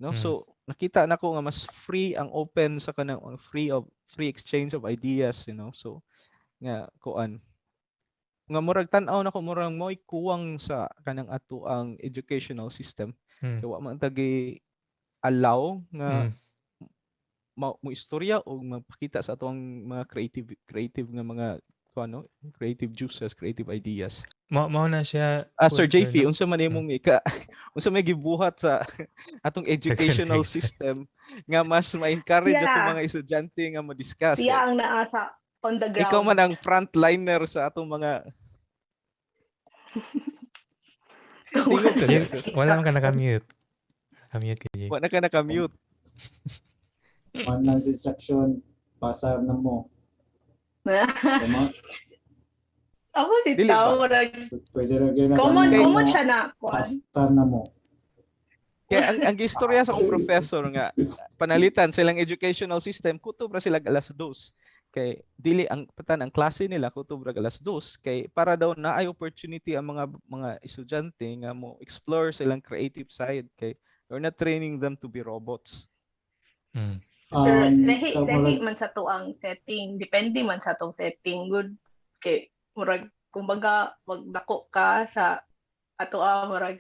no? So nakita nako nga mas free ang open sa kanang free exchange of ideas, so nga kuan nga murag tan-aw nako murag mo'y kuwang sa kanang ato ang educational system. Kaya wa man tagi allow nga mo istorya o magpakita sa atong mga creative nga mga creative juices, creative ideas. Mao na siya Sir JP, unsa man imong unsa may gibuhat sa atong educational system nga mas ma-encourage atong mga estudyante nga mo-discuss. Siya ang naa sa on the ground. Ikaw man ang frontliner sa atong mga tingog ka sir. Wala man ka naka-mute. Naka-mute ka, Jay. Wala ka naka-mute. Online instruction, pasar na mo. Ako si Dili ba? tao Pwede rin ganyan. common siya na. Pasar na mo. Kaya ang istorya sa akong professor nga panalitan silang educational system kutob ra sila alas 2. Kay dili ang klase nila kutob ra alas 2 kay para daw na ay opportunity ang mga estudyante nga mo explore silang creative side, kay we're not training them to be robots. Pero lahi man sa tuang setting, depende man sa tong setting good kay murag kumbaga magdako ka sa ato murag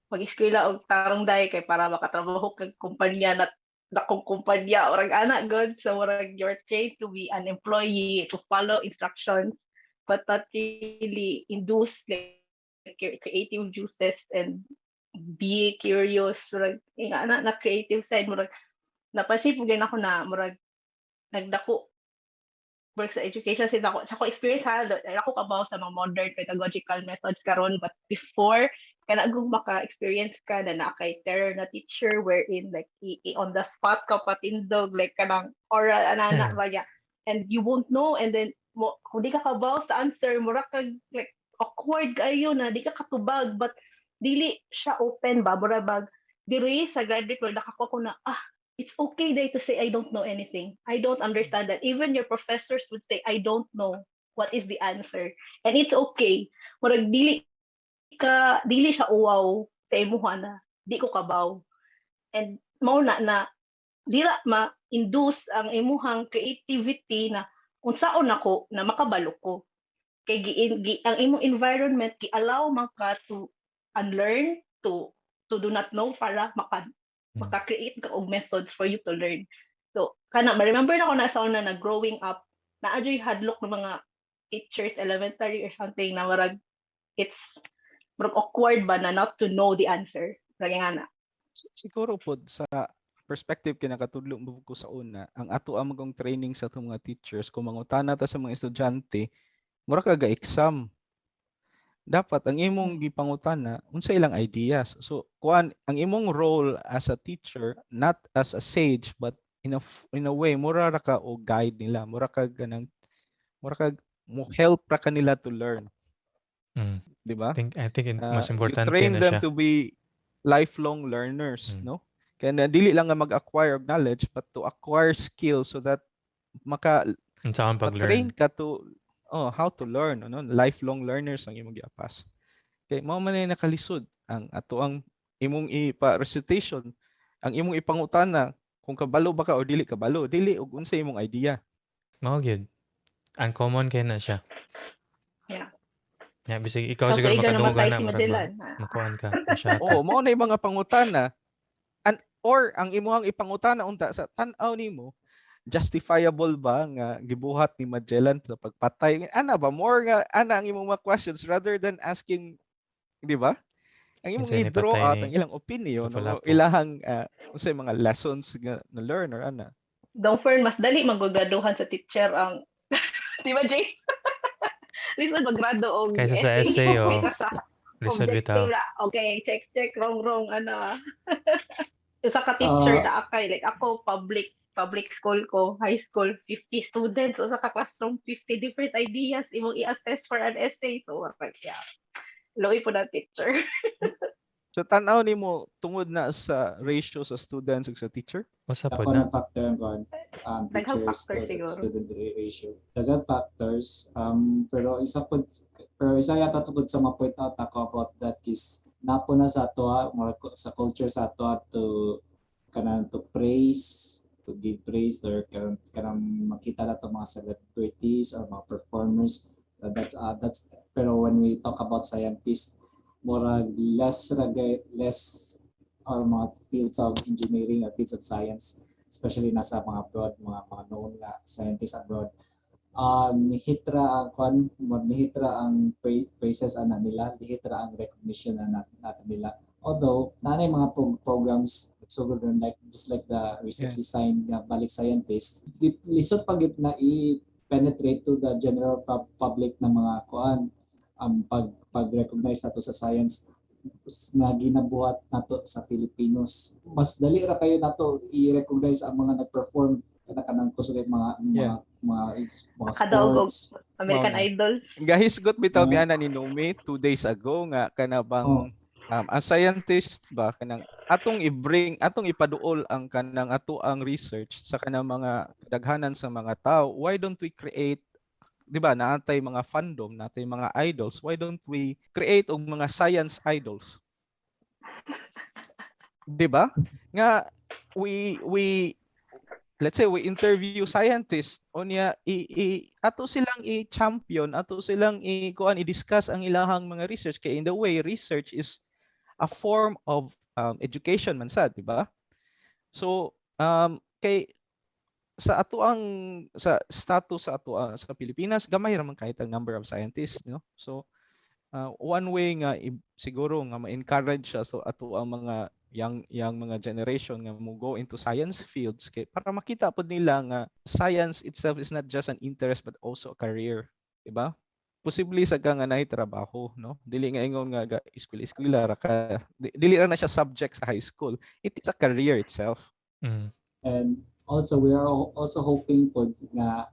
mag-eskwela og tarong day kay para makatrabaho kag kumpanya na dakong kumpanya orag ana good, so murag you're trained to be an employee to follow instructions but not really induce like creative juices and be curious. Murag ana na creative side murag napansin po gin ako na murag nagdako work sa education sa ako experience ako kabaw sa mga modern pedagogical methods karon, but before kana gug maka-experience ka na kay terror na teacher wherein like on the spot ka patindog like kanang oral anana ba ya, and you won't know, and then kung di ka kabaw sa answer mura kag like awkward kayo na di ka katubag, but dili siya open ba murag diri sa graduate world nakakuha ko na it's okay to say I don't know anything. I don't understand that. Even your professors would say I don't know what is the answer. And it's okay. Murag dili siya uwaw sa imuha na di ko kabaw. And mao na dila ma-induce ang imuhang creativity na unsaon ako na makabalo ko. Kay ang imong environment gi-allow man ka to unlearn, to to do not know para maka-create ka og methods for you to learn. So kana ma-remember na ko na sa una na growing up na adyoy hadlok ng mga teachers elementary or something na marag it's awkward ba na not to know the answer. Lagi nga na. Siguro po sa perspective kinakatudlo mo ko sa una, ang ato among training sa itong mga teachers kung mangutana ta sa mga estudyante, mura ka ga-exam. Dapat ang imong gipangutana unsa ilang ideas. So kuan ang imong role as a teacher not as a sage but in a way mura ra ka o guide nila, mura ka mo help ra kanila to learn. Di ba? I think mas You importante train na them siya. to be lifelong learners, no? Kaya dili lang nga mag-acquire of knowledge but to acquire skills so that Unsa ang train pag-learn. ka to how to learn, no? Lifelong learners ang imong giapas. Kay mao man ay nakalisod ang ato ang imong recitation, ang imong ipangutana kung kabalo ba ka o dili kabalo, dili og unsa imong idea. Mao gyud. Uncommon kay na siya. Yeah. Yeah, bisig ikaw So, siguro kaiga makadungog namatay na si marag Magellan. makuan ka, masyata. Mao na yung mga pangutana. Or ang imong ipangutana unta sa tan-aw nimo, justifiable ba nga gibuhat ni Magellan sa pagpatay? Ana ba more nga ana ang imong mga questions rather than asking, di ba? Ang imong Kinsa ni i-draw patay out ni ang ilang opinion o Tufalapo. ilahang unsay mga lessons nga na learn or ana. Don't fern mas dali maggraduhan sa teacher ang di ba Jay? Listen maggrado og Kaysa sa essay o kaysa sa lisod objective bitaw. na. Okay, check wrong ano. Isa ka teacher na akay like ako public school ko, high school 50 students o sa classroom 50 different ideas imong i-assess for an essay. So yeah. Loy po na teacher. So tan-aw nimo tungod na sa ratio sa students ug sa teacher? Usa Ako pod na. ng factor ang Daghang teachers factor to siguro. student ratio. Daghang factors. Pero isa yata tungkol sa ma-point out ako about that is napo na sa ato sa culture sa ato to kanang to praise, to give praise or kanang makita na to mga celebrities or mga performers. That's pero when we talk about scientists, more less or mga fields of engineering or fields of science, especially nasa mga abroad, mga known na scientists abroad. Nihitra ang praises nila, nihitra ang recognition natin nila. Although, nanay mga programs like just like the recently signed Balik Scientist, lisod pag na i-penetrate to the general public na mga pag-recognize nato sa science na ginabuhat nato sa Filipinos. Mas dali ra kayo nato i-recognize ang mga nag-perform kanang kusog mga sports. American Idol. Gahisgot bitaw biana ni Nome 2 days ago nga kanabang as scientist ba kanang atong ipaduol ang kanang ato ang research sa kanang mga daghanan sa mga tao. Why don't we create, di ba, naatay mga fandom, naatay mga idols, why don't we create og mga science idols? Di ba? Nga we let's say we interview scientists onya ato silang i-champion, ato silang i-discuss ang ilahang mga research kay in the way research is a form of education man sad, di ba? So kay sa status sa sa Pilipinas gamay ra man kahit ang number of scientists, no? So one way nga siguro nga ma-encourage siya so ato ang mga young mga generation nga mo go into science fields kay para makita pod nila nga science itself is not just an interest but also a career, di ba? Posible sa nga nay trabaho, no? Dili nga ingon nga eskwela ra ka, dili ra na siya subject sa high school. It is a career itself. And also we are also hoping po na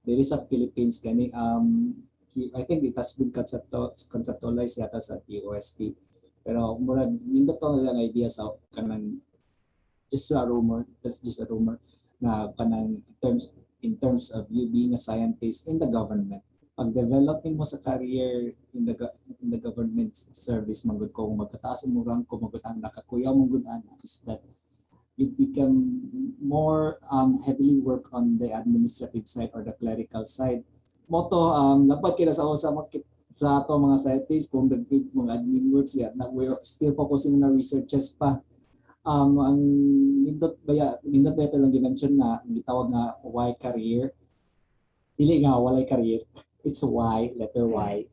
there is a Philippines gani I think it has been conceptualized yata sa POST, pero murag nindot to lang idea sa kanang just a rumor, that's just a rumor na kanang in terms of you being a scientist in the government, pag developing mo sa career in the government service magud ko magkataas mo rank ko magud ang nakakuyaw mo gud is that it become more heavily work on the administrative side or the clerical side. Moto labad kila sa usa sa ato mga scientists kung dagdag mga admin works yan na we're still focusing na researches pa. Ang nindot ba lang dimension na gitawag nga Y career. Dili nga walay career. It's Y, letter Y.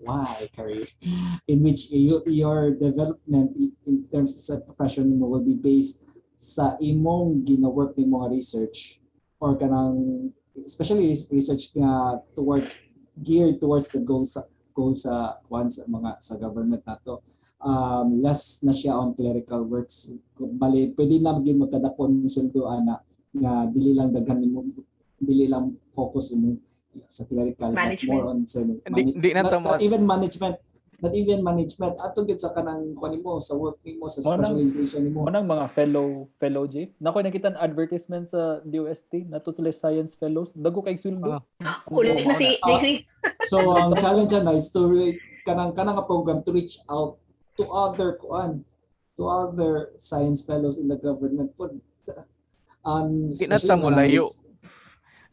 Y career. In which your development in terms of profession mo will be based sa imong gina-work ni mga research or kanang especially research nga geared towards the goals sa mga sa government nato. Less na siya on clerical works. Bali pwede na maging magkadakon sweldo ana nga dili lang focus mo sa clerical but more on sa not even management ato gid sa kanang kuan mo sa work mo sa specialization mo. Manang mga fellow J. Nako nakita ang advertisement sa DOST na Totally Science Fellows. Dago kay sweldo. Ulit na si So ang challenge na is to kanang program to reach out to other science fellows in the government for Kinata mo layo.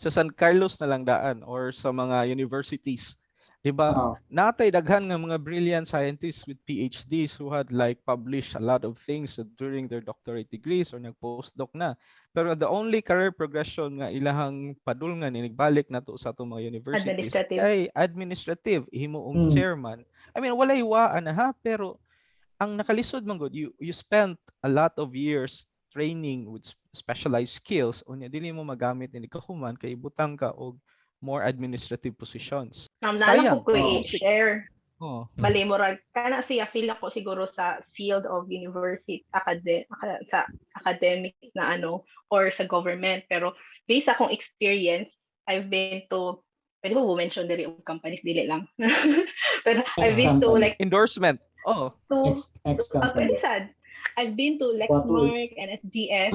Sa San Carlos na lang daan or sa mga universities. Diba? Natay daghan nga mga brilliant scientists with PhDs who had like published a lot of things during their doctorate degrees or nag-postdoc na. Pero the only career progression nga ilahang padulngan inigbalik na to sa itong mga universities ay administrative. Himuong chairman. I mean, walay iwaan na ha, pero ang nakalisod man good, you spent a lot of years training with specialized skills unya dili mo magamit ni kahuman kay butang ka og more administrative positions. Sayang ko i-share. Bali murag kana siya feel ako siguro sa field of university sa academic na or sa government pero based sa akong experience I've been to pwede mo mention dili og companies dili lang. Pero I've been to like endorsement. Very sad. I've been to Lexmark and SGS.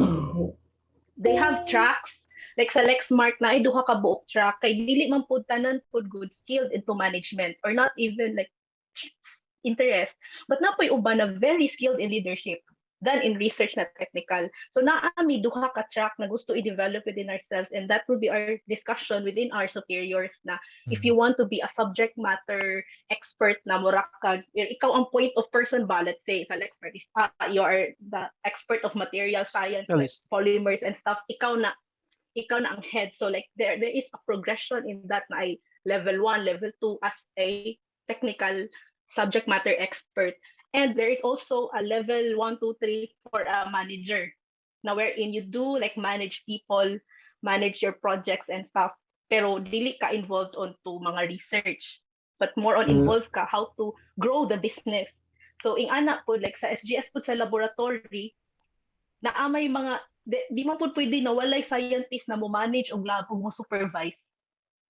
They have tracks. Like sa Lexmark na ay duha ka buok track kay dili man pud tanan pud good skilled into management or not even like interest but napoy uban na very skilled in leadership than in research na technical. So naami duha ka track na gusto i-develop within ourselves and that will be our discussion within our superiors na if you want to be a subject matter expert na mura ka ikaw ang point of person ba let's say sa expert you are the expert of material science like polymers and stuff ikaw na ang head. So like there is a progression in that na ay level 1, level 2 as a technical subject matter expert. And there is also a level 1, 2, 3 for a manager. Now wherein you do like manage people, manage your projects and stuff. Pero dili ka involved onto mga research. But more on involved ka how to grow the business. So ing ana po like sa SGS po sa laboratory na may mga di man po pwede na walay scientist na mo manage og lab o mo supervise.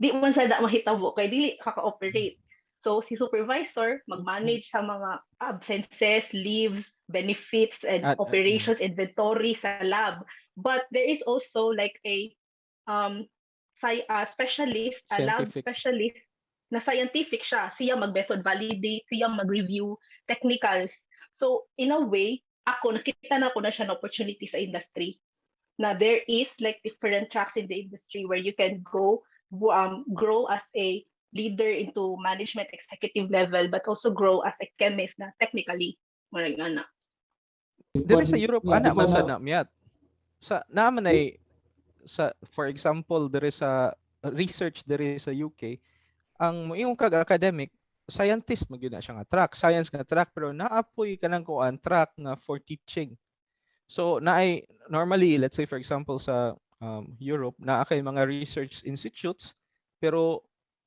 Di man sa da mahitabo kay dili kaka-operate. So si supervisor mag-manage sa mga absences, leaves, benefits and operations inventory sa lab. But there is also like a specialist, a lab specialist na scientific siya. Siya mag-method validate, siya mag-review technicals. So in a way, nakita na siya na opportunity sa industry. Na there is like different tracks in the industry where you can go grow as a leader into management executive level but also grow as a chemist na technically marag ana. Dire sa Europe ana man sa namyat. Sa naman ay sa for example dire sa research dire sa UK ang yung academic scientist magyud na siya nga track science nga track pero naapoy kanang kuan track nga for teaching. So naay normally let's say for example sa Europe naa kay mga research institutes pero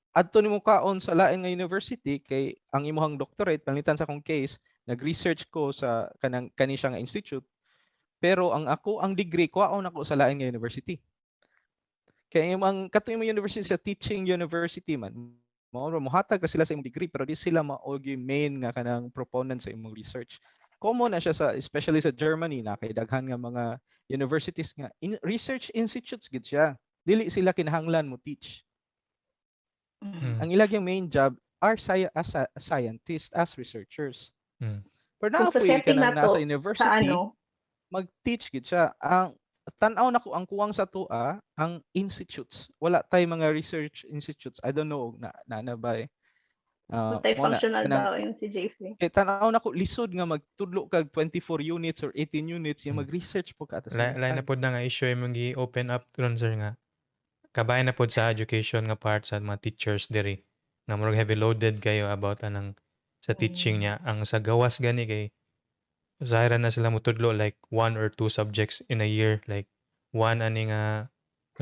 adto nimo kaon sa lain nga university kay ang imong doctorate palitan sa akong case nag-research ko sa kani siya nga institute pero ang degree kuhaon ako sa lain nga university. Kay imong kato imong university sa teaching university man mohatag ka sila sa imong degree pero di sila maogi main nga kanang proponent sa imong research. Common na siya especially sa Germany na kay daghan nga mga universities nga research institutes gid siya. Dili sila kinahanglan mo teach. Ang ilang main job are as scientists, as researchers. Pero naapoy ka na nasa university, mag-teach gid siya. Ang tan-aw na ko ang kuwang sa tua ang institutes. Wala tay mga research institutes. I don't know na ba Mo na Multifunctional kanang daw yung si JC. tanaw na ko lisod nga magtudlo kag 24 units or 18 units yung mag-research po ka sa Lain na pod na nga issue imong gi-open up ron sir nga kabayan na pod sa education nga part sa mga teachers diri nga murag heavy loaded kayo about anang sa teaching niya ang sa gawas gani kay usahay na sila mutudlo like 1 or 2 subjects in a year like one ani nga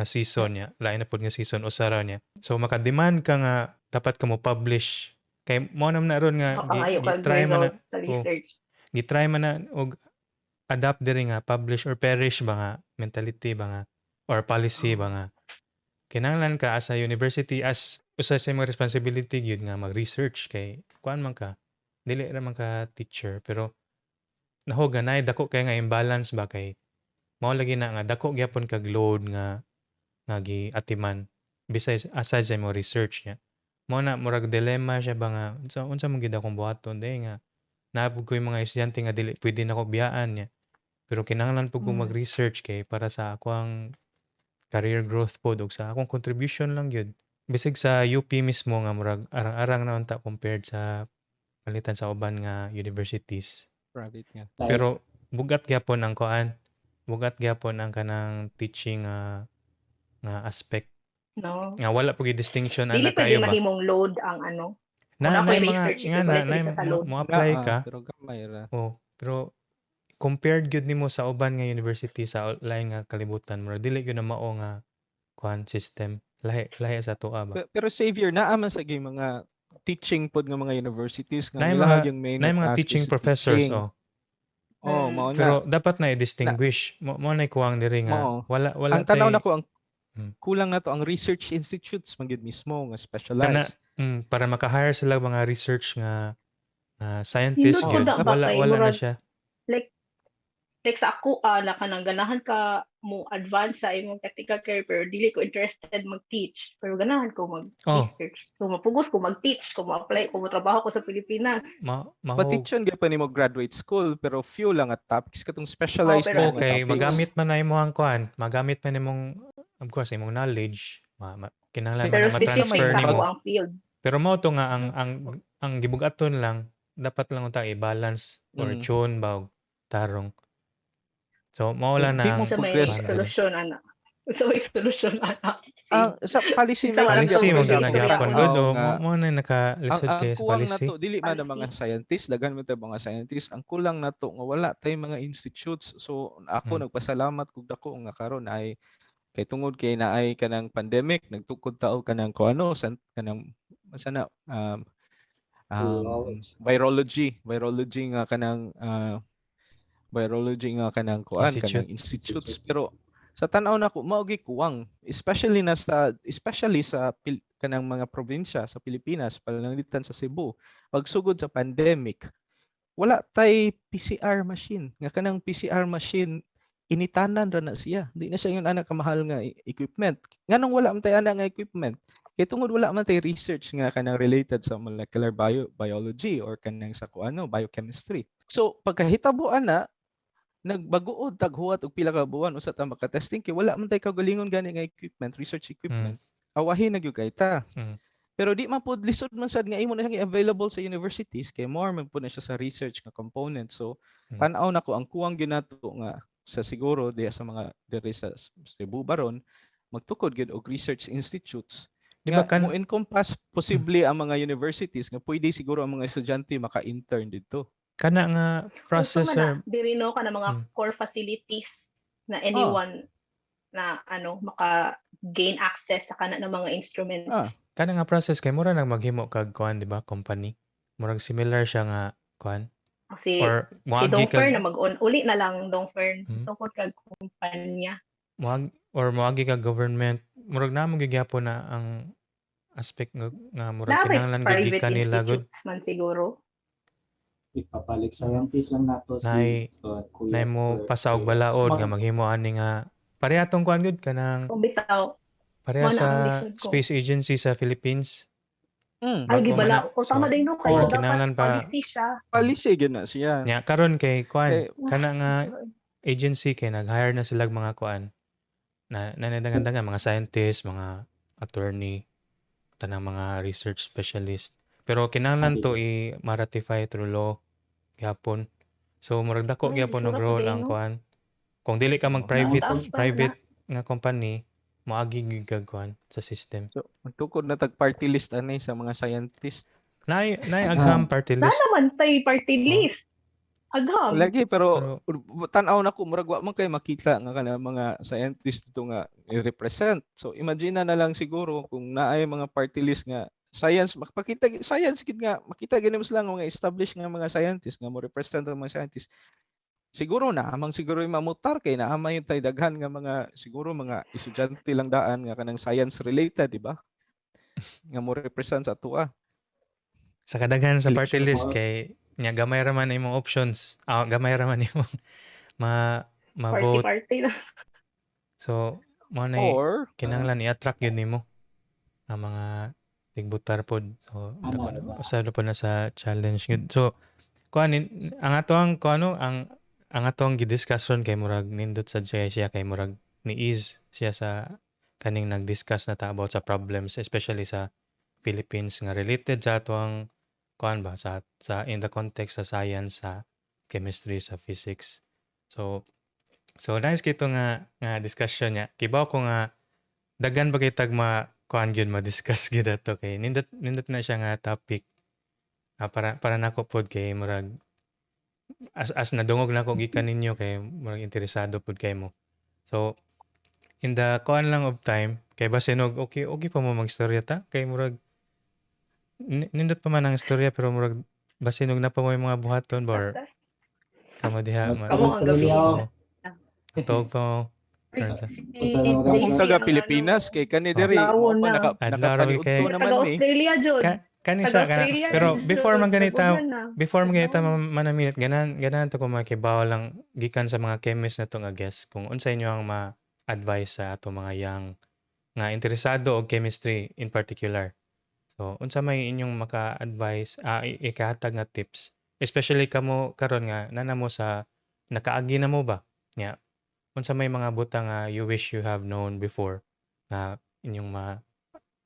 season niya lain na pod nga season usara niya so maka-demand ka nga dapat ka mo publish kay mo naman na ron nga Makahayo kag try man na result sa research. gitry man na og adapt diri nga publish or perish ba nga mentality ba nga or policy ba nga kinahanglan ka as a university as usa sa imong responsibility gyud nga mag-research kay kuan man ka dili ra man ka teacher pero nahoganay dako kay nga imbalance ba kay mao lagi na nga dako gyapon kag load nga giatiman besides aside sa imong research niya mao na murag dilemma siya ba nga unsa man gid akong buhaton day nga naabog ko yung mga estudyante nga dili pwede nako biyaan niya pero kinahanglan po kong mag-research kay para sa akong career growth pod ug sa akong contribution lang gyud bisig sa UP mismo nga murag arang-arang naman ta compared sa palitan sa uban nga universities private nga. Like, pero bugat gyapon ang kuan bugat gyapon ang kanang teaching nga aspect No. nga wala po distinction Dili ana pwede kayo ba mahimong load ang ano. na Una ko na mga research nga ito, na, balik siya sa load. mo apply ka Pero gamay ra. oh pero compared gyud nimo sa uban nga university sa lain nga kalibutan mo dili gyud na mao nga kuan system lahi sa tuwa ba Pero savior naa man sa gyud mga teaching pod nga mga universities nga na nila mga yung main na mga task teaching is professors teaching. oh Mao na. pero dapat na i-distinguish mo na kuwang diri nga Mao. wala Ang tanaw tay na ko ang Hmm. kulang na to ang research institutes man gyud mismo nga specialized. para maka-hire sila mga research nga scientist Hindot gyud ko na ba kay wala na murag siya like sa ako na kanang ganahan ka mo advance sa imong technical career pero dili ko interested mag-teach pero ganahan ko mag-research kung mapugos ko mag-teach kung ma-apply ko mo trabaho ko sa Pilipinas mahog Patitsyon gyud pa nimo graduate school pero few lang at topics katong specialized pero na mga okay topics. magamit man na imong kuan magamit man imong of course imong knowledge kinahanglan man pero na ma-transfer specific sa nimo ako ang field. pero mao to nga ang gibugaton lang dapat lang unta i-balance or tune ba og tarong so mao lang Di na mo Sa may progress. solusyon ana. Sa may solusyon ana. Sa policy Isa making policy mo Ang gyud ang nagyapon ang good nga- mo na nakalisod ang kay sa kuwang na policy to dili man ang Policy. mga scientists daghan man tayo mga scientists ang kulang na to nga wala tay mga institutes so ako nagpasalamat kog dako nga karon ay kay tungod kay naay kanang pandemic nagtukod tao kanang kuano kanang sana virology nga kanang kuan kanang institutes pero sa tan-aw nako mao gyud kuwang especially sa kanang mga probinsya sa Pilipinas palangitan sa Cebu pagsugod sa pandemic wala tay PCR machine nga kanang PCR machine initanan ra na siya di na siya yung anak kamahal nga equipment nganong wala man tay ana nga equipment kay tungod wala man tay research nga kanang related sa molecular biology or kanang sa kuano biochemistry so pagkahitabuan na nagbaguod taghuwat og pila ka buwan usa ta maka-testing kay wala man tay kagalingon gani nga equipment research equipment awahin na gyud kay ta pero di man pud lisod man sad nga imo na siyang available sa universities kay more man pud na siya sa research nga component so tan-aw nako ang kuwang gyud nato nga sa siguro diya sa mga diri sa Cebu baron magtukod gyud og research institutes di nga ba mo encompass posible ang mga universities nga pwede siguro ang mga estudyante maka-intern dito. kana nga processor diri no kana mga core facilities na anyone na maka-gain access sa kana ng mga instruments. Kana nga process kay mura nang maghimo kag kuan di ba company murag similar siya nga kuan Kasi or si moagi Dongfer kag na uli na lang Dongfer tungkol kag kumpanya. moagi kag government murag namo gyapon na ang aspect nga murag kinahanglan gid private kanila good institutes man siguro. Ipapalik scientist lang nato Nay kuya mo pasaog balaod nga maghimo ani nga parehas tong kuan gud kanang Bitaw pareha Mo na sa ang lisod ko. Space Agency sa Philippines ay gibala ko tama din no kayo kinahanglan dapat pa policy siya. Policy gyud na siya. nya karon kay kuan Eh, kana nga agency kay nag-hire na sila mga kuan na nandangan mga scientist, mga attorney, tanang mga research specialist. Pero kinahanglan to i-ratify through law gyapon. So murag dako gyapon og role ang kuan. Kung dili ka private nga company, moagi gid kuan sa system. So, magtukod na tag-party list ani sa mga scientist. Nay agham party Sana list. naman tay party list. Agham. Lagi pero tan-aw na ko murag wa man kay makita nga kana mga scientist dito nga i-represent. So imagine na lang siguro kung naay mga party list nga science makita science gid nga makita gid mo sila nga mga established nga mga scientist nga mo represent ang mga scientist. Siguro na amang siguro yung mamutar kay naama yung tay daghan nga mga siguro mga estudyante lang daan nga kanang science related, di ba? Nga mo represent sa atua. Sa kadaghan sa party list kay nya gamay ra man imong options. Gamay ra man imong ma-vote. Party na. So, mo na Or kinahanglan i-attract yun nimo ang mga tigbutar pod. So, usado po na sa challenge yun. So, ang atong ang atong gidiscussion kay murag nindot sad siya kay murag ni-ease siya sa kaning nag-discuss na ta about sa problems especially sa Philippines nga related sa atong sa in the context sa science, sa chemistry, sa physics. So nice kito nga discussion niya. Kibaw ko nga daghan ba kay tag gyud ma-discuss gyud ato kay nindot na siya nga topic. Para nako pod kay murag as nadungog na ko gikan ninyo kay murag interesado pod kay mo. So in the lang of time kay basinog okay pa mo magstorya ta kay murag nindot pa man ang istorya pero murag basinog na pa mo yung mga buhaton or kamo diha matog pa mo. Kung taga Pilipinas kay kani diri mo pa nakapaniudto naman ni. Australia jud. Kanisa pero before man ganita manamit ganan to ko makibaw lang gikan sa mga chemist na to nga guest kung unsa inyo ang ma-advise sa ato mga yang nga interesado og chemistry in particular. So, unsa may inyong maka-advise, ikahatag nga tips, especially kamo karon nga nana mo sa nakaagi na mo ba? Nya, unsa may mga butang nga you wish you have known before na inyong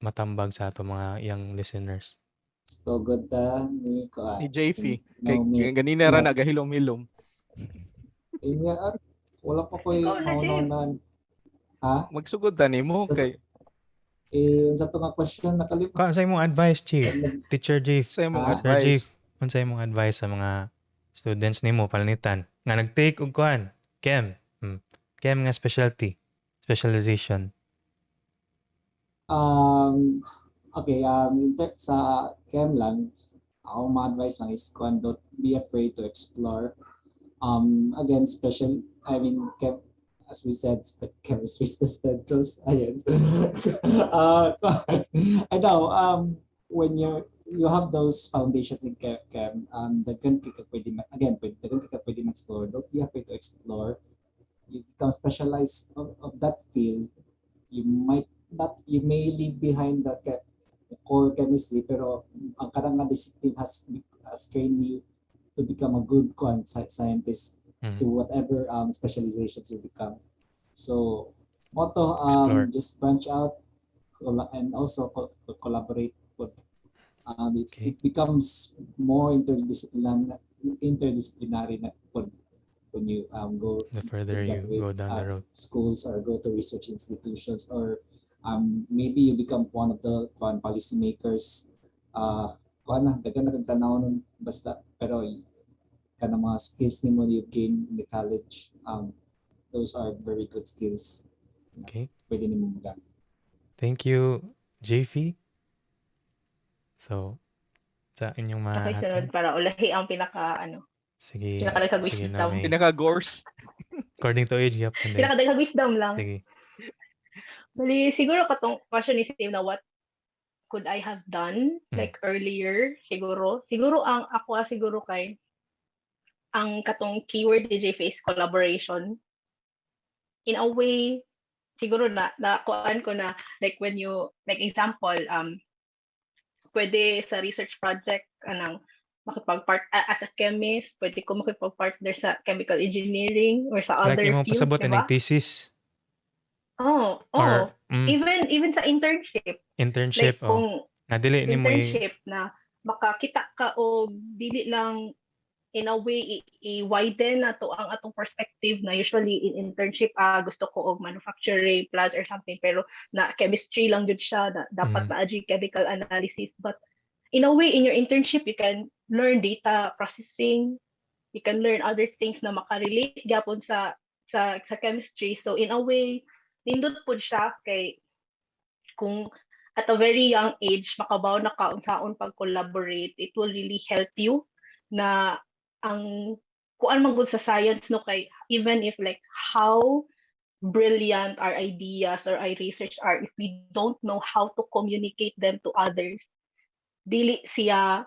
matambag sa ato mga young listeners. So good ni ko. Ni JF. Kay ganina ra nagahilom-hilom. Wala pa ko maunonan. Ha? Magsugod ta nimo kay sa nga question nakalimutan. Sa imong advice, Chief? Teacher Chief. Sa imong Sir Chief, unsa imong advice sa mga students nimo palnitan nga nag-take og chem nga specialization? Okay, sa chem lang, ako ma-advise lang is don't be afraid to explore. Again, chem, as we said, chemistry is the central science. I know, when you have those foundations in chem, daghan ka pwede explore. Don't be afraid to explore. You become specialized of that field. You may leave behind the core chemistry, pero ang karang discipline has trained you to become a good scientist. To whatever specializations you become. So, motto, just branch out and also collaborate. It becomes more interdisciplinary when you go the further you go down the road. Schools or go to research institutions or maybe you become one of the policymakers. Dagan na tanaw nun basta pero kind of mga skills nimo you gain in the college, those are very good skills. Okay. Pwede nimo magamit. Thank you, JF. So, sa inyong mga... Okay, sunod para ulahi ang Sige. Pinaka-wisdom. Pinaka-gores. According to age, yep. Pinaka-wisdom lang. Sige. Bali, siguro katong question ni Steve na what could I have done like earlier siguro ang ako siguro kay ang katong keyword ni JF is collaboration. In a way, siguro na kuan ko na like when you like example pwede sa research project makipag-part as a chemist, pwede ko makipag-partner sa chemical engineering or sa other imong fields, pasabot diba? ang thesis. Or, even sa internship. Internship, like, kung nadili nimo internship na makakita ka o dili lang in a way i-widen na to ang atong perspective na usually in internship gusto ko og manufacturing plus or something pero na chemistry lang jud siya na dapat na chemical analysis, but in a way in your internship you can learn data processing, you can learn other things na makarelate gyapon sa chemistry. So in a way nindot pud siya kay kung at a very young age makabaw na ka unsaon pag-collaborate, it will really help you na ang kuan man gud sa science no kay even if like how brilliant our ideas or our research are, if we don't know how to communicate them to others, dili siya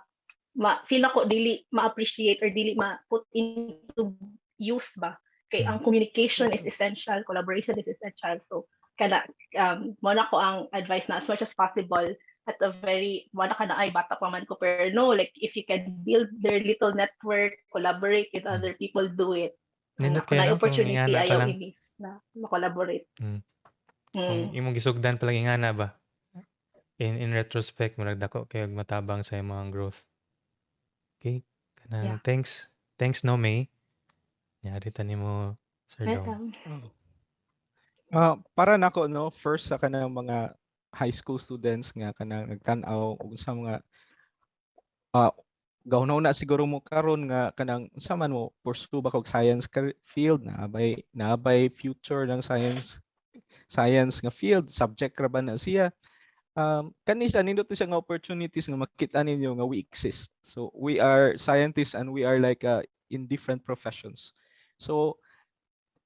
feel ako dili ma-appreciate or dili ma-put into use ba kay ang communication is essential, collaboration is essential. So kada mo na ko ang advice na as much as possible at a very wala ka na ay bata pa man ko pero no, like if you can build their little network, collaborate with other people, do it. Nindot Kung kayo, na no? Kung opportunity ingana ka ayaw lang. i-miss na makolaborate. Kung imong gisugdan palang ingana ba? In retrospect, maragdako kayo matabang sa imong growth. Okay? Kanang thanks no May. Nyari tani mo Sir Dong. Para nako no, first sa kanang mga high school students nga kanang nagtan-aw og sa mga gawnaw na siguro mo karon nga kanang unsa man mo pursue ba kog science field na abay future ng science nga field subject ra ba na siya. Kani siya nindot siya nga opportunities nga makita ninyo nga we exist. So we are scientists and we are like in different professions. So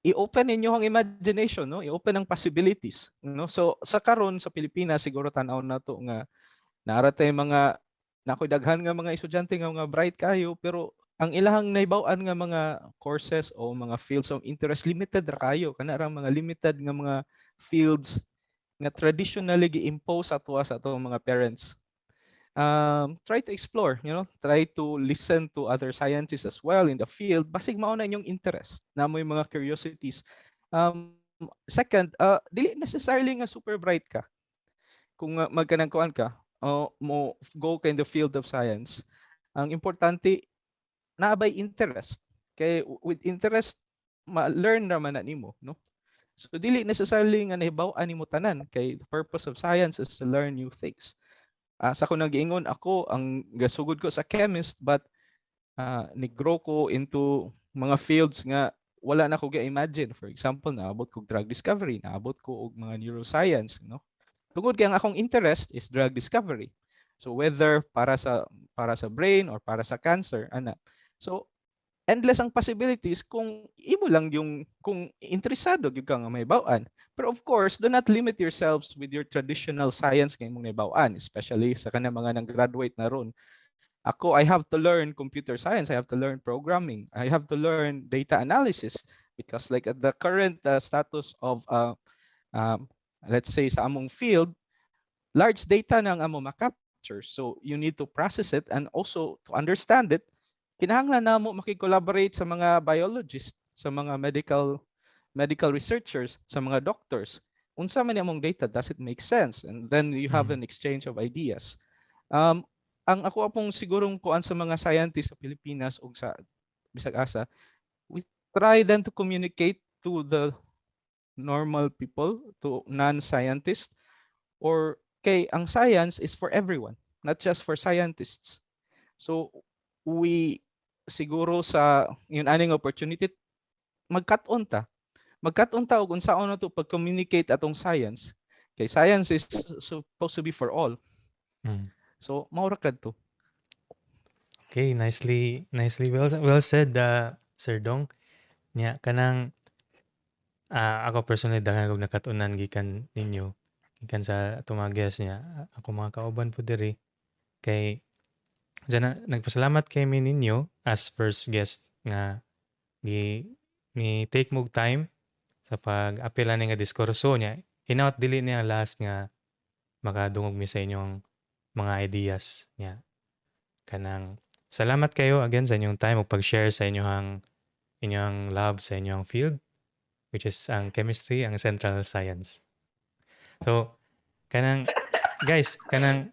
i-open ninyo ang imagination, no? I-open ang possibilities, no? So sa karon sa Pilipinas siguro tan-aw na to nga naara tay mga nakoy daghan nga mga estudyante nga mga bright kayo pero ang ilahang naibaw-an nga mga courses o mga fields of interest limited ra kayo kana ra mga limited nga mga fields nga traditionally gi-impose atwa sa atong mga parents. Try to explore, try to listen to other scientists as well in the field. Basig mao na inyong interest, na mo yung mga curiosities. Second, dili necessarily nga super bright ka. Kung magkanangkuan ka, mo go ka in the field of science, ang importante, naabay interest. Kay with interest, ma-learn naman na nimo, no? So dili necessarily nga nahibaw-an nimo tanan kay the purpose of science is to learn new things. Sa ko nag-iingon ako ang gasugod ko sa chemist but ni-grow ko into mga fields nga wala na ko ga-imagine. For example, naabot ko drug discovery, naabot ko og mga neuroscience, no? Tungod kay ang akong interest is drug discovery. So whether para sa brain or para sa cancer, ana. So endless ang possibilities kung imo lang yung kung interesado gyud ka nga mahibaw-an. Pero of course, do not limit yourselves with your traditional science nga imong nahibaw-an, especially sa kanang mga nang-graduate na ron. Ako, I have to learn computer science, I have to learn programming, I have to learn data analysis because like at the current status of let's say sa among field, large data nang amo ma-capture. So you need to process it and also to understand it. Kinahanglan na mo makikollaborate sa mga biologists, sa mga medical researchers, sa mga doctors. Unsa man among data, does it make sense? And then you have an exchange of ideas. Ang ako apong sigurong kuan sa mga scientists sa Pilipinas ug sa bisag asa, we try then to communicate to the normal people, to non-scientists, or kay ang science is for everyone, not just for scientists. So we siguro sa yun aning opportunity magkat-on ta og unsaon na to pag-communicate atong science kay science is supposed to be for all. So mao ra kadto. Okay, nicely well said, Sir Dong. Nya kanang ako personally daghan kog nakatunan gikan ninyo gikan sa tumagya's niya ako mga kauban po diri kay diyan nagpasalamat kay mi ninyo as first guest nga ni take mog time sa pag-apela ni nga diskurso niya. Hinaut dili niya last nga makadungog mi sa inyong mga ideas niya. Kanang salamat kayo again sa inyong time ug pag-share sa inyong love sa inyong field which is ang chemistry, ang central science. So kanang guys, kanang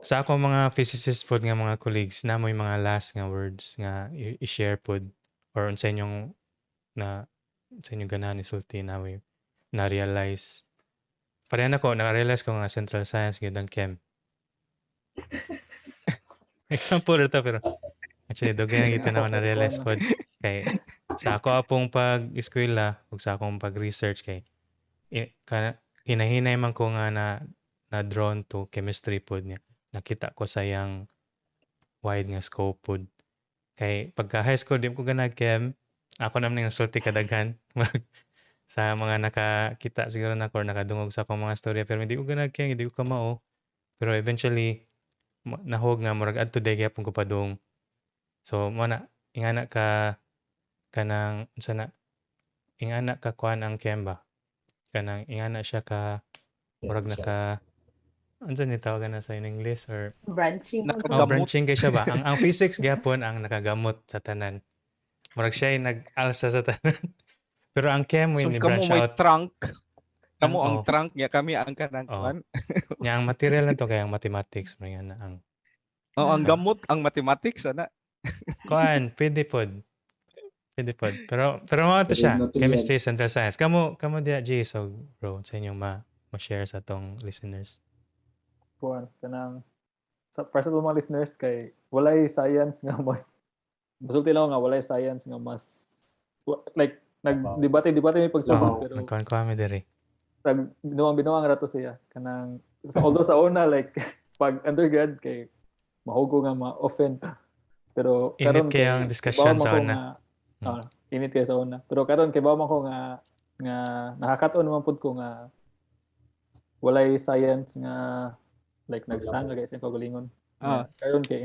Sa ako mga physicist pod nga mga colleagues na mo mga last nga words nga i-share pod or sa inyong sa inyong ganahan isulti na na-realize. Parehan ako, na-realize ko nga central science gyud ang chem. Example ito pero actually dugay nga ito na na-realize pod kay sa ako apong pag-eskwela ug sa akong pag-research kay hinahinay man ko nga na drawn to chemistry pod niya. Nakita ko sa yang wide nga scope pod. Kay pagka high school di ko ganag chem, ako naman nga sulti kadaghan sa mga nakakita siguro na or nakadungog sa akong mga storya pero hindi ko ganag chem, hindi ko kamao. Pero eventually nahog nga murag adto day gyapon ko padung. So mo na ingana ka kanang unsa na ingana ka kuan ang chem ba? Kanang ingana siya ka murag naka unsa ni tawagan na sa in English or Branching. branching kay siya ba? Ang physics gyapon ang nakagamot sa tanan. Murag siya ay nag-alsa sa tanan. Pero ang chem So when ni kamo branch may out trunk. Kamo ang oh, trunk niya, kami ang kanang oh. kuan. Nya ang material na to kay ang mathematics mga na ang Oh, ang gamot ang mathematics ana. kuan pwede pod. Pwede pod. Pero mo to siya. Nutrients. Chemistry central science. Kamo dia G so bro sa inyong ma-share sa tong listeners. Kuan kanang sa para sa mga listeners kay walay science nga mas masulti lang nga walay science nga mas like nagdebate may pagsubok pero Nagkuan kami diri. tag binuang rato siya kanang although sa una like pag undergrad kay mahugo nga ma-offend pero Init kay ang discussion sa una. init kay sa una pero karon kay bawa man ko nga nakakaton naman pud ko nga walay science nga like nag-stand guys yung kagalingon. Karon kay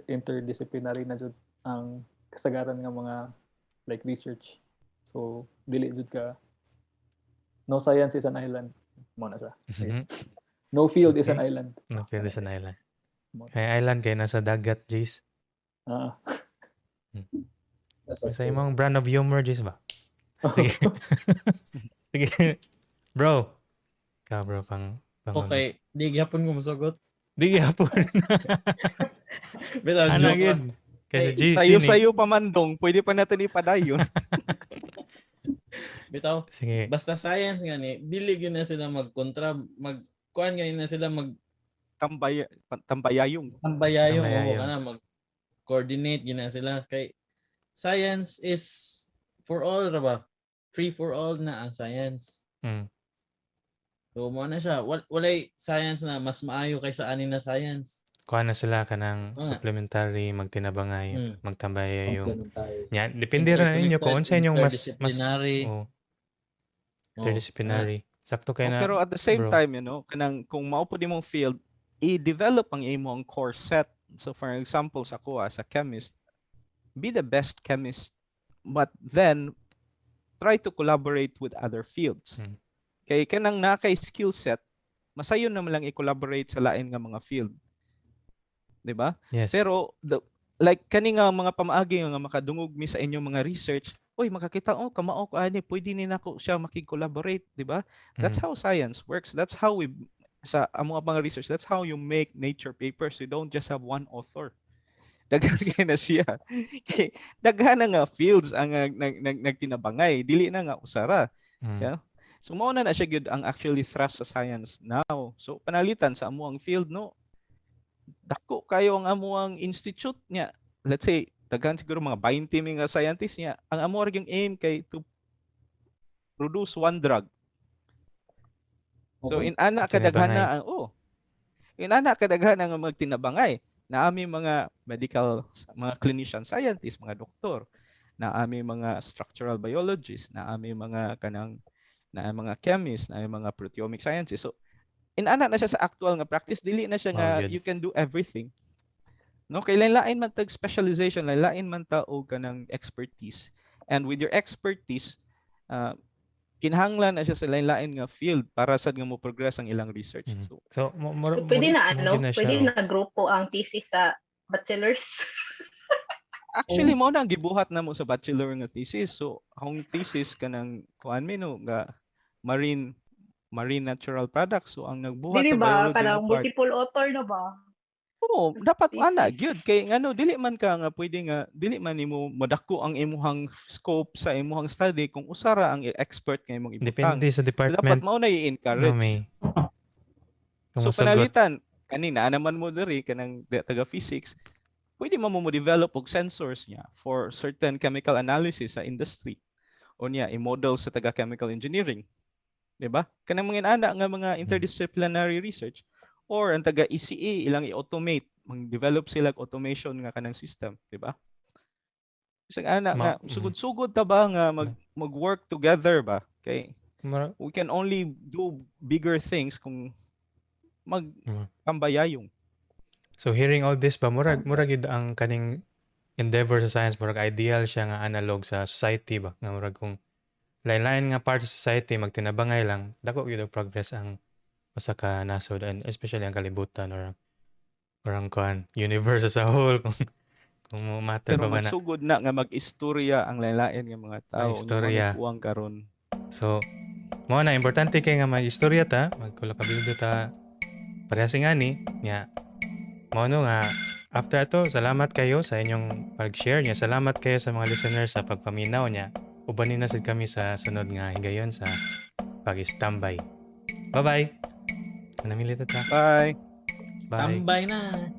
interdisciplinary na jud ang kasagaran nga mga like research. So dili jud ka no science is an island. Mo na siya. No field is an island. No field is an island. Kay island kay nasa dagat, Jace. Sa imong brand of humor, Jace ba? Sige. Sige. Bro. Ka bro pang Okay, di gyapon ko mosugot. Di gyapon. Bitaw Ano joke. yun? Kasi Jace Sayo pa mandong, pwede pa natin ipadayon. Bitaw. Sige. Basta science nga ni, dili gyud na sila magkontra, kuan nga na sila tambayayong. tambayayong Tambayayong. o kana mag-coordinate gyud na sila kay science is for all ra ba? Free for all na ang science. So mo na siya, walay science na mas maayo kaysa ani na science. Kuha na sila kanang supplementary, magtinabangay, magtambay yung nya depende ra ninyo kung unsa inyong mas interdisciplinary. Sakto kay na. Pero at the same time, kanang kung mao pud imong field, i-develop ang imong core set. So for example, sa kuha sa chemist, be the best chemist, but then try to collaborate with other fields. Kay kanang nakay skill set, masayon naman lang i-collaborate sa lain nga mga field. 'Di ba? Yes. Pero like kani nga mga pamaagi nga makadungog mi sa inyong mga research, makakita kamao ko ani pwede ni nako siya makig-collaborate, 'di ba? That's how science works. That's how we sa among mga research, that's how you make nature papers. You don't just have one author. Daghan na siya. Daghan na nga fields ang nagtinabangay, dili na nga usara. Yeah? So mao na siya gyud ang actually thrust sa science now. So panalitan sa amuang field dako kayo ang amuang institute niya. Let's say daghan siguro mga 20 mga scientists niya. Ang amo ra gyung aim kay to produce one drug. So inana kadaghana inana kadaghana nga magtinabangay na aming mga medical mga clinician scientists, mga doktor, na aming mga structural biologists, na aming mga na mga chemists, na mga proteomic sciences. So inana na siya sa actual nga practice, dili na siya nga you can do everything. No, kay lain man tag specialization, lain man ta og kanang expertise. And with your expertise, kinahanglan na siya sa lain nga field para sad nga mo progress ang ilang research. So pwede na grupo ang thesis sa bachelor's. Actually mo na gibuhat na mo sa bachelor nga thesis. So ang thesis kanang kuan nga marine natural products. So ang nagbuhat Dili sa ba biology kanang part, multiple author na ba? Oo, dapat This ana is- gyud kay ngano dili man ka nga pwede nga dili man nimo madako ang imuhang scope sa imuhang study kung usara ang expert nga imong ibutang. Depende sa So, dapat department. mao na No, i-encourage. may kung So musugot. panalitan kanina naman mo diri kanang taga physics, pwede mo develop og sensors niya for certain chemical analysis sa industry. O niya i-model sa taga chemical engineering. 'Di ba? Kanang mga ana nga mga interdisciplinary research or ang taga ECE ilang i-automate, mag-develop sila og automation nga kanang system, 'di ba? Isang ana nga sugod-sugod ta ba nga mag-work together ba? Kay we can only do bigger things kung magkambayayong. So hearing all this ba murag gid ang kaning endeavor sa science murag ideal siya nga analog sa society ba nga murag kung lain-lain nga part sa society magtinabangay lang dako gyud og progress ang usa ka nasod and especially ang kalibutan or ang universe as a whole kung mo matter Pero pa ba na. magsugod na nga mag-istorya ang lain-lain nga mga tao Istorya. unya man karon. So mo na importante kay nga mag-istorya ta magkulakabildo ta parehas ingani nya mo no nga after ato salamat kayo sa inyong pag-share nya salamat kayo sa mga listeners sa pagpaminaw nya ubanin na sad kami sa sunod nga higayon sa pag-standby. Bye-bye. Namili ta. Bye. Bye. Tambay na.